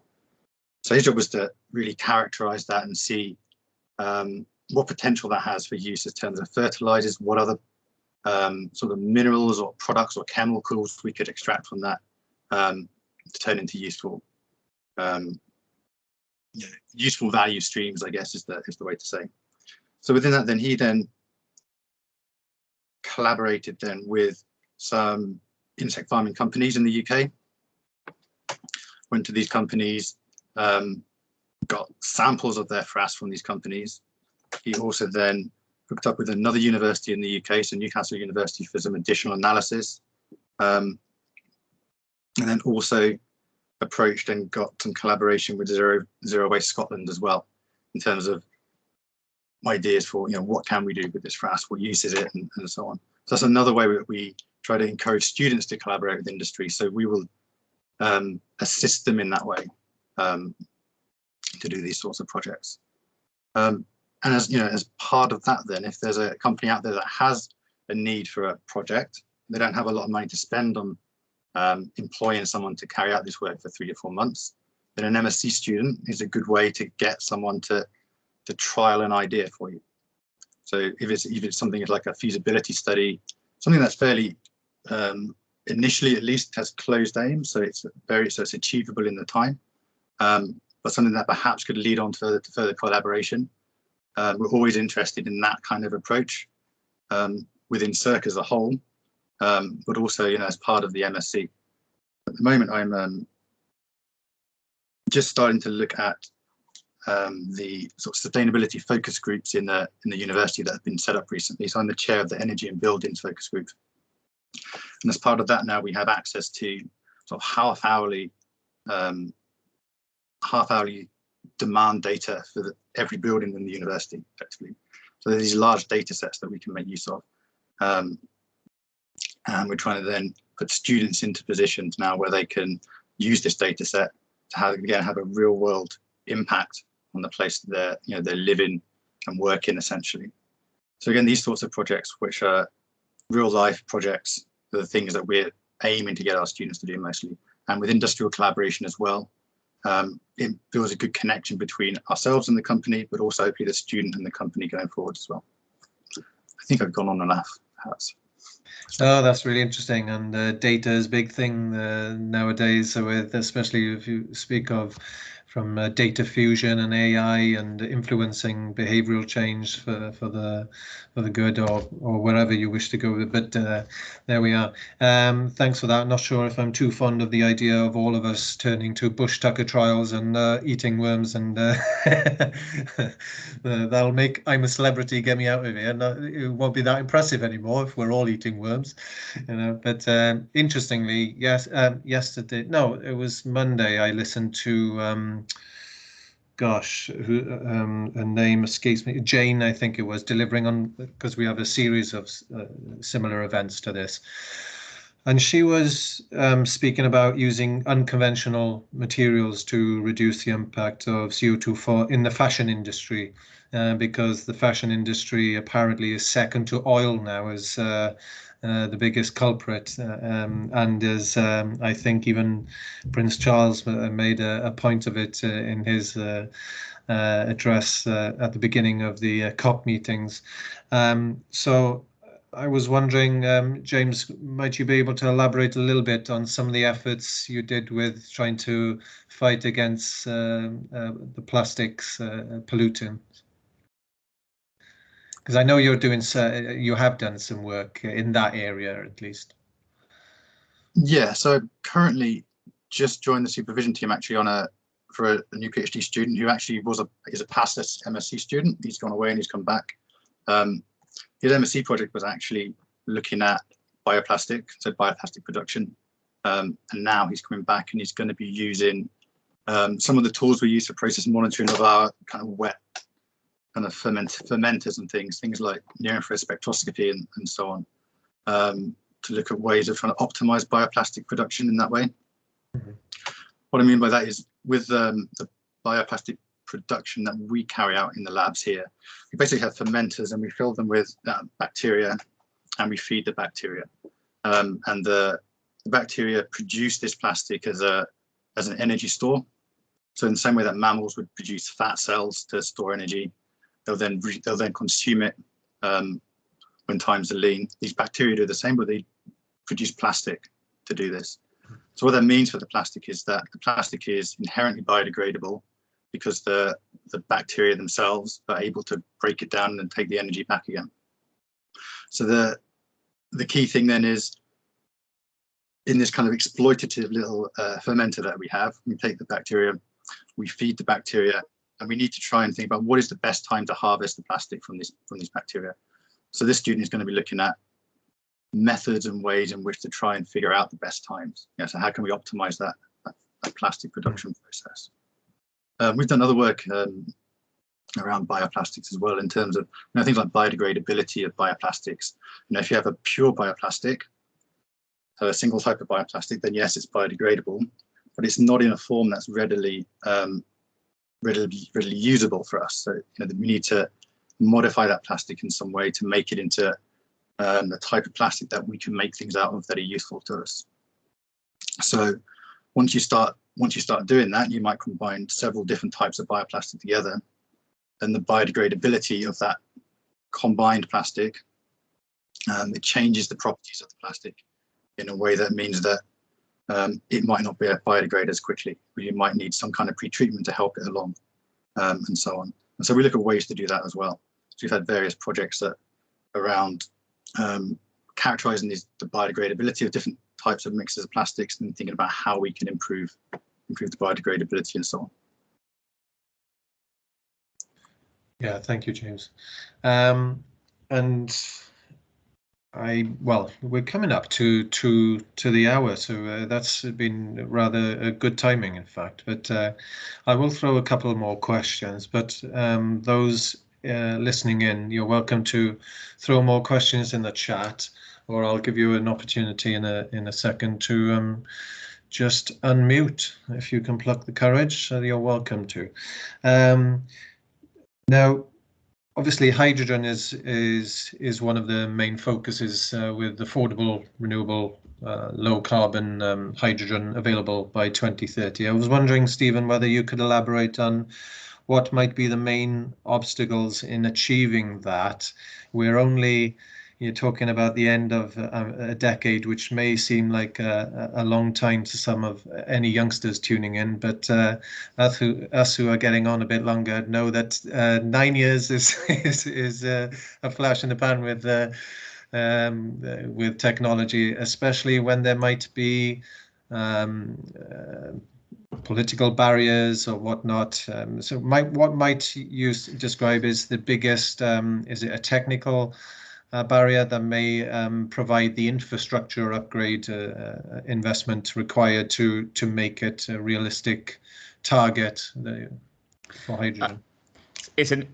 So his job was to really characterize that and see what potential that has for use in terms of fertilizers, what other sort of minerals or products or chemicals we could extract from that to turn into useful value streams, I guess is the way to say. So within that, then he collaborated then with some insect farming companies in the UK. Went to these companies, got samples of their frass from these companies. He also then hooked up with another university in the UK, so Newcastle University, for some additional analysis. And then also approached and got some collaboration with Zero Waste Scotland as well, in terms of ideas for what can we do with this frass, what use is it, and so on. So that's another way that we try to encourage students to collaborate with industry. So we will assist them in that way to do these sorts of projects. And as part of that, then if there's a company out there that has a need for a project, they don't have a lot of money to spend on employing someone to carry out this work for 3 to 4 months, then an MSc student is a good way to get someone to trial an idea for you. So if it's something like a feasibility study, something that's fairly initially at least has closed aim, so it's achievable in the time, but something that perhaps could lead on to further collaboration. We're always interested in that kind of approach within CERC as a whole, but also, as part of the MSc. At the moment, I'm just starting to look at the sort of sustainability focus groups in the university that have been set up recently. So I'm the chair of the Energy and Buildings focus group. And as part of that, now we have access to sort of half-hourly demand data for every building in the university, effectively. So there's these large data sets that we can make use of. And we're trying to then put students into positions now where they can use this data set to have a real world impact on the place that they're living and working, essentially. So again, these sorts of projects, which are real life projects, are the things that we're aiming to get our students to do mostly. And with industrial collaboration as well, it builds a good connection between ourselves and the company, but also hopefully the student and the company going forward as well. I think I've gone on enough, perhaps. Oh, that's really interesting, and data is a big thing nowadays. So, especially if you speak of from data fusion and AI and influencing behavioural change for the good or wherever you wish to go with it. But there we are. Thanks for that. Not sure if I'm too fond of the idea of all of us turning to bush tucker trials and eating worms, and that'll make I'm a Celebrity get me out of here. It won't be that impressive anymore if we're all eating worms, But interestingly, yes, yesterday, no, it was Monday. I listened to her name escapes me, Jane, I think it was, delivering on, because we have a series of similar events to this. And she was speaking about using unconventional materials to reduce the impact of CO2 in the fashion industry, because the fashion industry apparently is second to oil now as the biggest culprit, and as I think even Prince Charles made a point of it in his address at the beginning of the COP meetings. So I was wondering, James, might you be able to elaborate a little bit on some of the efforts you did with trying to fight against the plastics pollutant? Because I know you have done some work in that area, at least. Yeah, so currently just joined the supervision team actually for a new PhD student who actually is a past MSc student. He's gone away and he's come back. His MSc project was actually looking at bioplastic, so bioplastic production. And now he's coming back and he's going to be using some of the tools we use for process monitoring of our kind of wet kind of fermenters and things like near-infrared spectroscopy and so on, to look at ways of trying to optimize bioplastic production in that way. Mm-hmm. What I mean by that is with the bioplastic production that we carry out in the labs here, we basically have fermenters and we fill them with bacteria and we feed the bacteria. And the bacteria produce this plastic as an energy store. So in the same way that mammals would produce fat cells to store energy, they'll then consume it when times are lean. These bacteria do the same, but they produce plastic to do this. So what that means for the plastic is that the plastic is inherently biodegradable because the bacteria themselves are able to break it down and take the energy back again. So the key thing then is, in this kind of exploitative little fermenter that we have, we take the bacteria, we feed the bacteria, and we need to try and think about what is the best time to harvest the plastic from these bacteria. So this student is going to be looking at methods and ways in which to try and figure out the best times. So how can we optimize that plastic production process? We've done other work around bioplastics as well, in terms of things like biodegradability of bioplastics. If you have a pure bioplastic, so a single type of bioplastic, then yes, it's biodegradable, but it's not in a form that's readily usable for us. So we need to modify that plastic in some way to make it into the type of plastic that we can make things out of that are useful to us. So once you start doing that, you might combine several different types of bioplastic together, and the biodegradability of that combined plastic, it changes the properties of the plastic in a way that means that it might not be biodegrade as quickly, but you might need some kind of pre-treatment to help it along, and so on. And so we look at ways to do that as well. So we've had various projects that around characterizing the biodegradability of different types of mixes of plastics and thinking about how we can improve the biodegradability and so on. Yeah, thank you, James. And we're coming up to the hour, so that's been rather good timing, in fact. But I will throw a couple more questions. But those listening in, you're welcome to throw more questions in the chat, or I'll give you an opportunity in a second to just unmute if you can pluck the courage. So you're welcome to. Now, obviously, hydrogen is one of the main focuses with affordable, renewable, low carbon hydrogen available by 2030. I was wondering, Stephen, whether you could elaborate on what might be the main obstacles in achieving that. You're talking about the end of a decade, which may seem like a long time to some of any youngsters tuning in, but us who are getting on a bit longer know that 9 years is a flash in the pan with technology, especially when there might be political barriers or whatnot. So what might you describe as the biggest, is it a technical barrier that may provide the infrastructure upgrade investment required to make it a realistic target for hydrogen? It's an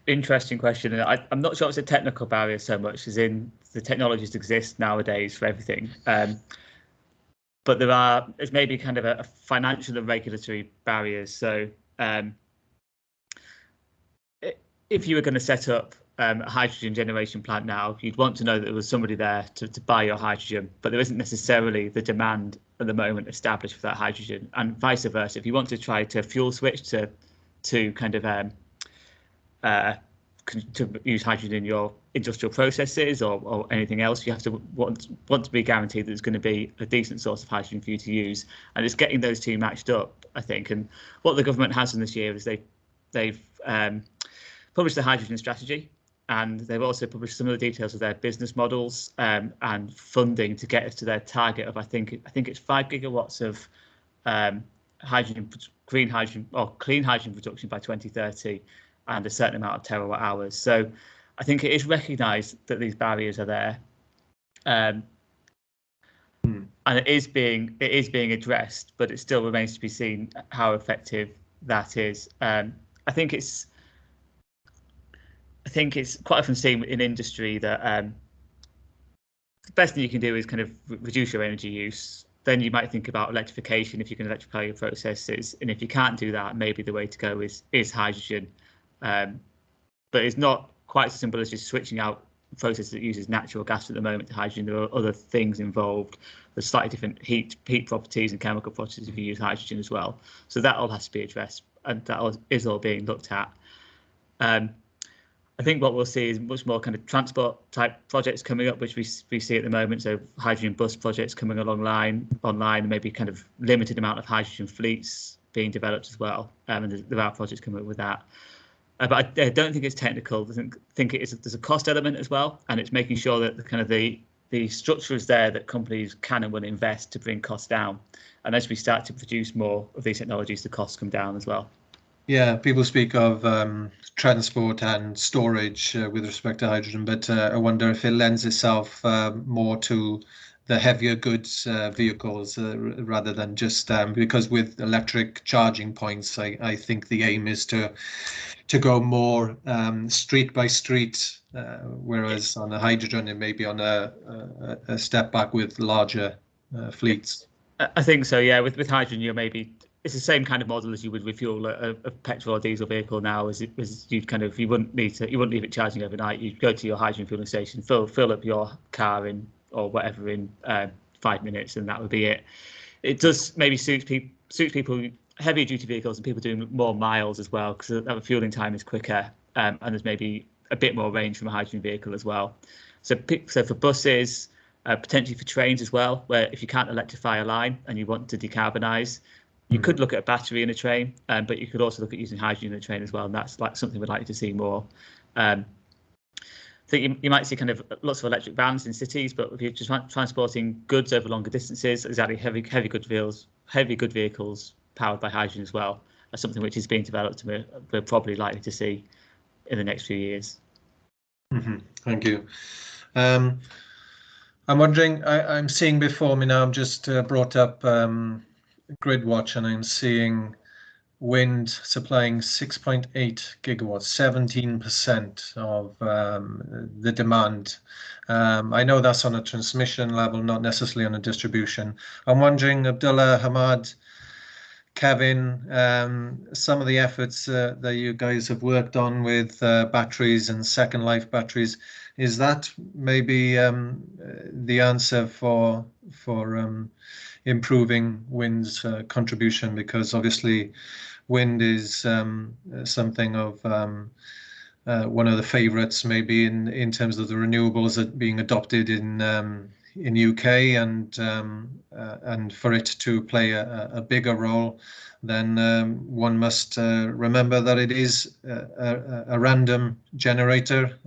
interesting question. I'm not sure it's a technical barrier so much as in the technologies exist nowadays for everything. But there's maybe kind of a financial and regulatory barriers. So if you were going to set up a hydrogen generation plant now, you'd want to know that there was somebody there to buy your hydrogen, but there isn't necessarily the demand at the moment established for that hydrogen, and vice versa. If you want to try to fuel switch to kind of to use hydrogen in your industrial processes or anything else, you have to want to be guaranteed that there's going to be a decent source of hydrogen for you to use, and it's getting those two matched up, I think. And what the government has done this year is they've published the hydrogen strategy, and they've also published some of the details of their business models and funding to get us to their target of I think it's 5 gigawatts of clean hydrogen production by 2030, and a certain amount of terawatt hours. So I think it is recognised that these barriers are there, and it is being addressed, but it still remains to be seen how effective that is. I think it's quite often seen in industry that the best thing you can do is kind of reduce your energy use. Then you might think about electrification if you can electrify your processes, and if you can't do that, maybe the way to go is hydrogen. But it's not quite so simple as just switching out processes that uses natural gas at the moment to hydrogen. There are other things involved. There's slightly different heat properties and chemical properties if you use hydrogen as well. So that all has to be addressed, and that is all being looked at. I think what we'll see is much more kind of transport type projects coming up, which we see at the moment. So hydrogen bus projects coming online, and maybe kind of limited amount of hydrogen fleets being developed as well. And there are projects coming up with that. But I don't think it's technical. I think there's a cost element as well, and it's making sure that the structure is there that companies can and will invest to bring costs down. And as we start to produce more of these technologies, the costs come down as well. Yeah, people speak of transport and storage with respect to hydrogen, but I wonder if it lends itself more to the heavier goods vehicles rather than just because with electric charging points, I think the aim is to go more street by street, whereas on a hydrogen it may be on a step back with larger fleets. I think so, yeah. With hydrogen, it's the same kind of model as you would refuel a petrol or diesel vehicle now. As you wouldn't leave it charging overnight. You'd go to your hydrogen fueling station, fill up your car or whatever in 5 minutes, and that would be it. It does maybe suits people heavier duty vehicles and people doing more miles as well, because the fueling time is quicker, and there's maybe a bit more range from a hydrogen vehicle as well. So for buses, potentially for trains as well, where if you can't electrify a line and you want to decarbonise, You could look at a battery in a train, but you could also look at using hydrogen in a train as well, and that's like something we'd like to see more. I think you might see kind of lots of electric vans in cities, but if you're just transporting goods over longer distances, exactly heavy good vehicles powered by hydrogen as well, are something which is being developed and we're probably likely to see in the next few years. Thank you. I'm wondering, I'm seeing before me now, I'm just brought up Grid Watch, and I'm seeing wind supplying 6.8 gigawatts, 17% of the demand. I know that's on a transmission level, not necessarily on a distribution. I'm wondering, Abdullah, Hamad, Kevin, some of the efforts that you guys have worked on with batteries and second life batteries, is that maybe the answer for improving wind's contribution? Because obviously wind is something of one of the favourites maybe in terms of the renewables that being adopted in UK, and for it to play a bigger role, then one must remember that it is a random generator.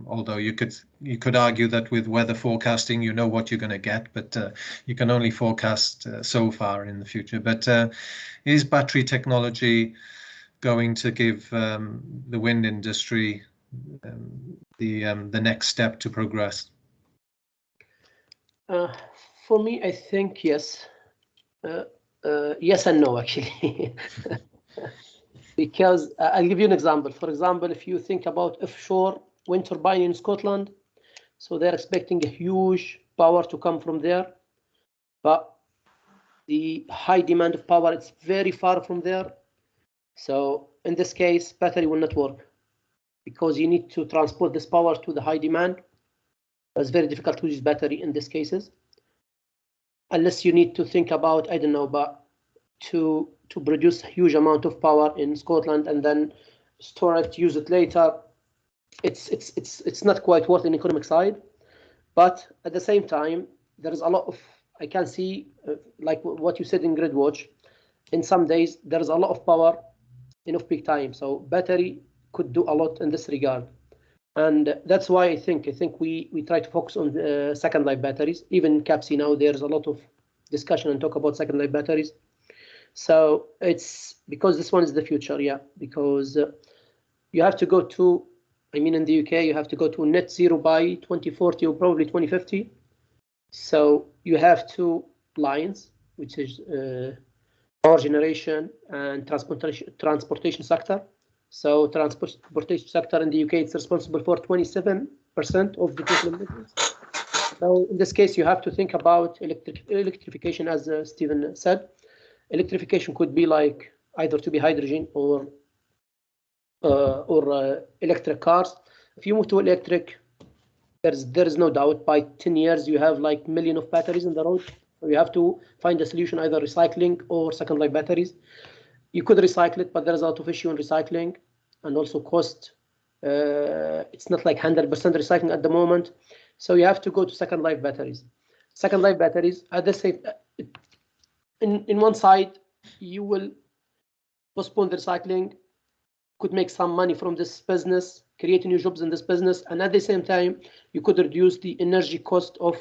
Although you could argue that with weather forecasting, you know what you're going to get, but you can only forecast so far in the future. But is battery technology going to give the wind industry the next step to progress? For me, I think yes. Yes and no, actually. Because I'll give you an example. For example, if you think about offshore wind turbine in Scotland, so they're expecting a huge power to come from there, but the high demand of power, it's very far from there. So in this case, battery will not work because you need to transport this power to the high demand. It's very difficult to use battery in these cases, unless you need to think about, I don't know, but to produce a huge amount of power in Scotland and then store it, use it later. It's not quite worth in economic side, but at the same time, there is a lot of, I can see, like what you said in Grid Watch, in some days, there is a lot of power in off-peak time. So battery could do a lot in this regard. And that's why I think we try to focus on the second life batteries. Even in CAPC now, there's a lot of discussion and talk about second life batteries. So it's because this one is the future, yeah, because you have to go to, I mean, in the UK, you have to go to net zero by 2040 or probably 2050. So you have two lines, which is power generation and transportation sector. So transportation sector in the UK is responsible for 27% of the total emissions. So in this case, you have to think about electrification, as Stephen said. Electrification could be like either to be hydrogen or electric cars. If you move to electric, there is no doubt by 10 years you have like million of batteries in the road. So you have to find a solution, either recycling or second life batteries. You could recycle it, but there's a lot of issue in recycling and also cost. It's not like 100% recycling at the moment. So you have to go to second life batteries. Second life batteries, at the same, in one side, you will postpone the recycling, could make some money from this business, create new jobs in this business, and at the same time, you could reduce the energy cost of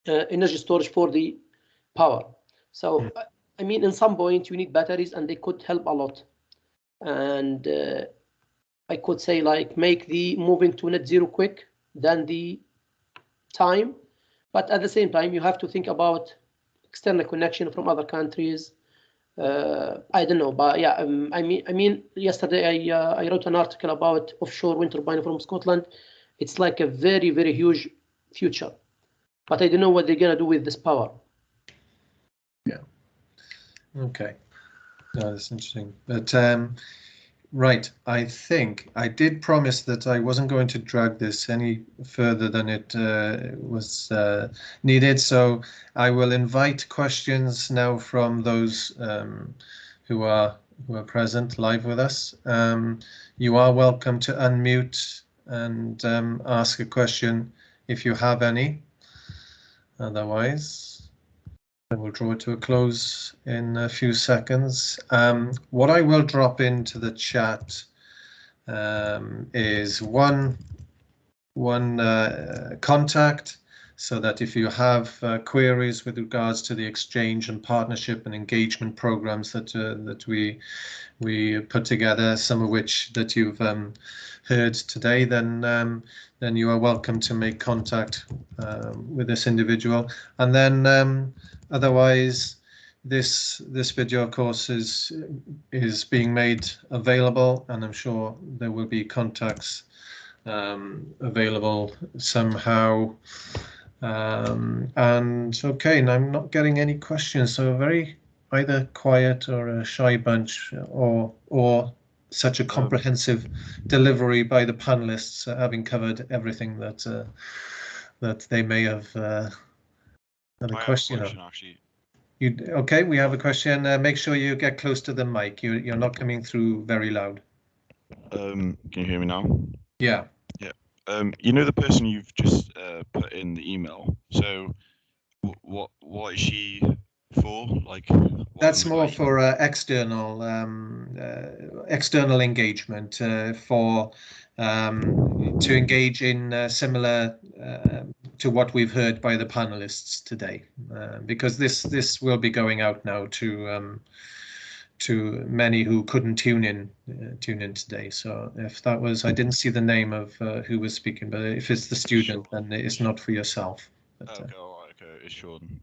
energy storage for the power. So, I mean, in some point, you need batteries, and they could help a lot. And I could say, like, make the moving to net zero quick than the time, but at the same time, you have to think about external connection from other countries. I don't know, but yeah, I mean, yesterday I wrote an article about offshore wind turbine from Scotland. It's like a very, very huge future, but I don't know what they're gonna do with this power. Yeah. Okay. No, that's interesting. But right, I think I did promise that I wasn't going to drag this any further than it was needed. So I will invite questions now from those who are present live with us. You are welcome to unmute and ask a question if you have any. Otherwise, And we'll draw it to a close in a few seconds. What I will drop into the chat is one contact, so that if you have queries with regards to the exchange and partnership and engagement programs that we put together, some of which that you've heard today, then you are welcome to make contact with this individual. And then otherwise, this video, of course, is being made available, and I'm sure there will be contacts available somehow. And okay, and I'm not getting any questions, so very either quiet or a shy bunch, or such a comprehensive delivery by the panelists, having covered everything that they may have had a question on. Actually. Okay, we have a question. Make sure you get close to the mic. You're not coming through very loud. Can you hear me now? Yeah. You know the person you've just put in the email. So, what is she for? Like, that's more for external engagement, for to engage in similar to what we've heard by the panelists today, because this will be going out now to many who couldn't tune in today. So if that was, I didn't see the name of who was speaking, but if it's the student, Sure. then it's not for yourself. But, okay, all right, okay, it's Jordan.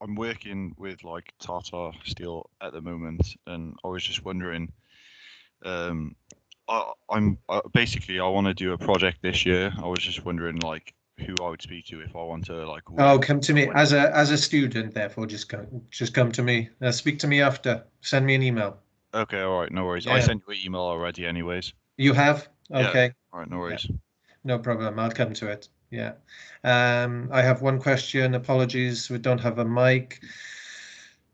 I'm working with like Tata Steel at the moment, and I was just wondering. Basically I want to do a project this year. I was just wondering like who I would speak to if I want to like. Oh, come to me as a student. Therefore, just come to me. Speak to me after. Send me an email. Okay, all right, no worries. Yeah. I sent you an email already, anyways. You have? Okay. Yeah. All right, no worries. Yeah. No problem. I'll come to it. Yeah. I have one question. Apologies, we don't have a mic.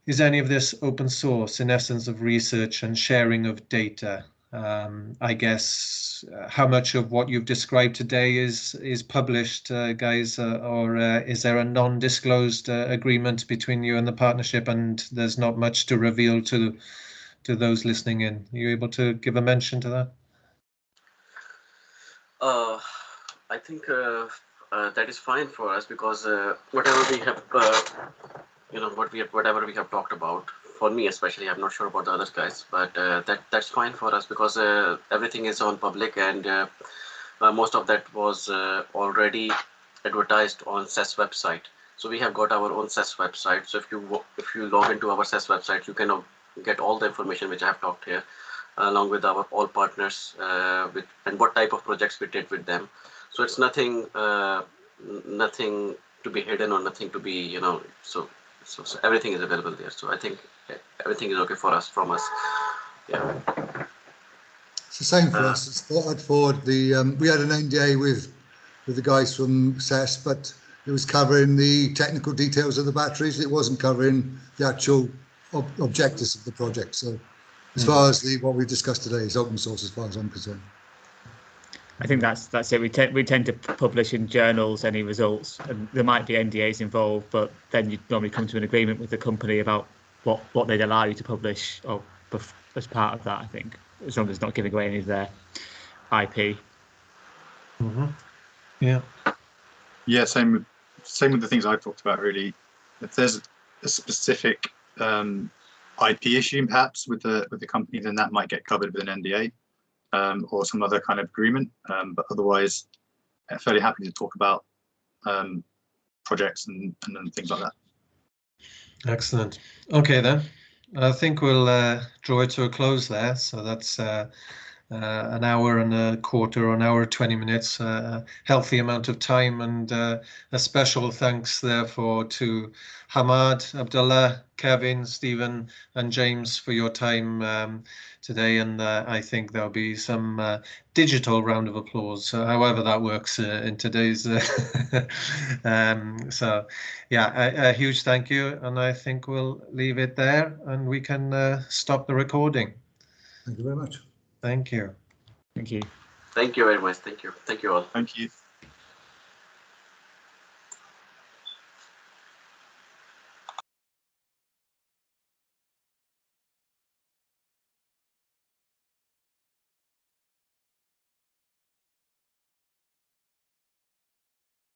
Is any of this open source, in essence of research and sharing of data? I guess how much of what you've described today is published, guys, or is there a non-disclosed agreement between you and the partnership, and there's not much to reveal to those listening in? Are you able to give a mention to that? I think that is fine for us, because whatever we have, whatever we have talked about. For me especially, I'm not sure about the other guys, but that's fine for us, because everything is on public, and most of that was already advertised on SES website. So we have got our own SES website. So if you log into our SES website, you can get all the information which I have talked here, along with our all partners, and what type of projects we did with them. So it's nothing to be hidden, or nothing to be, so everything is available there. So I think everything is okay for us, from us. Yeah. It's the same for us. It's forward the we had an NDA with the guys from SES, but it was covering the technical details of the batteries. It wasn't covering the actual objectives of the project. So as far as what we discussed today is open source, as far as I'm concerned. I think that's it. We tend to publish in journals any results, and there might be NDAs involved, but then you normally come to an agreement with the company about what they'd allow you to publish, or as part of that. I think, as long as it's not giving away any of their IP. Yeah. Yeah, same with the things I've talked about, really. If there's a specific IP issue perhaps with the company, then that might get covered with an NDA. Or some other kind of agreement, but otherwise, I'm fairly happy to talk about projects and things like that. Excellent. Okay, then. I think we'll draw it to a close there. So that's an hour and a quarter, or an hour 20 minutes, a healthy amount of time, and a special thanks therefore to Hamad, Abdullah, Kevin, Stephen, and James for your time today. And I think there'll be some digital round of applause, however that works in today's. So, yeah, a huge thank you, and I think we'll leave it there, and we can stop the recording. Thank you very much. Thank you. Thank you. Thank you very much. Thank you. Thank you all. Thank you.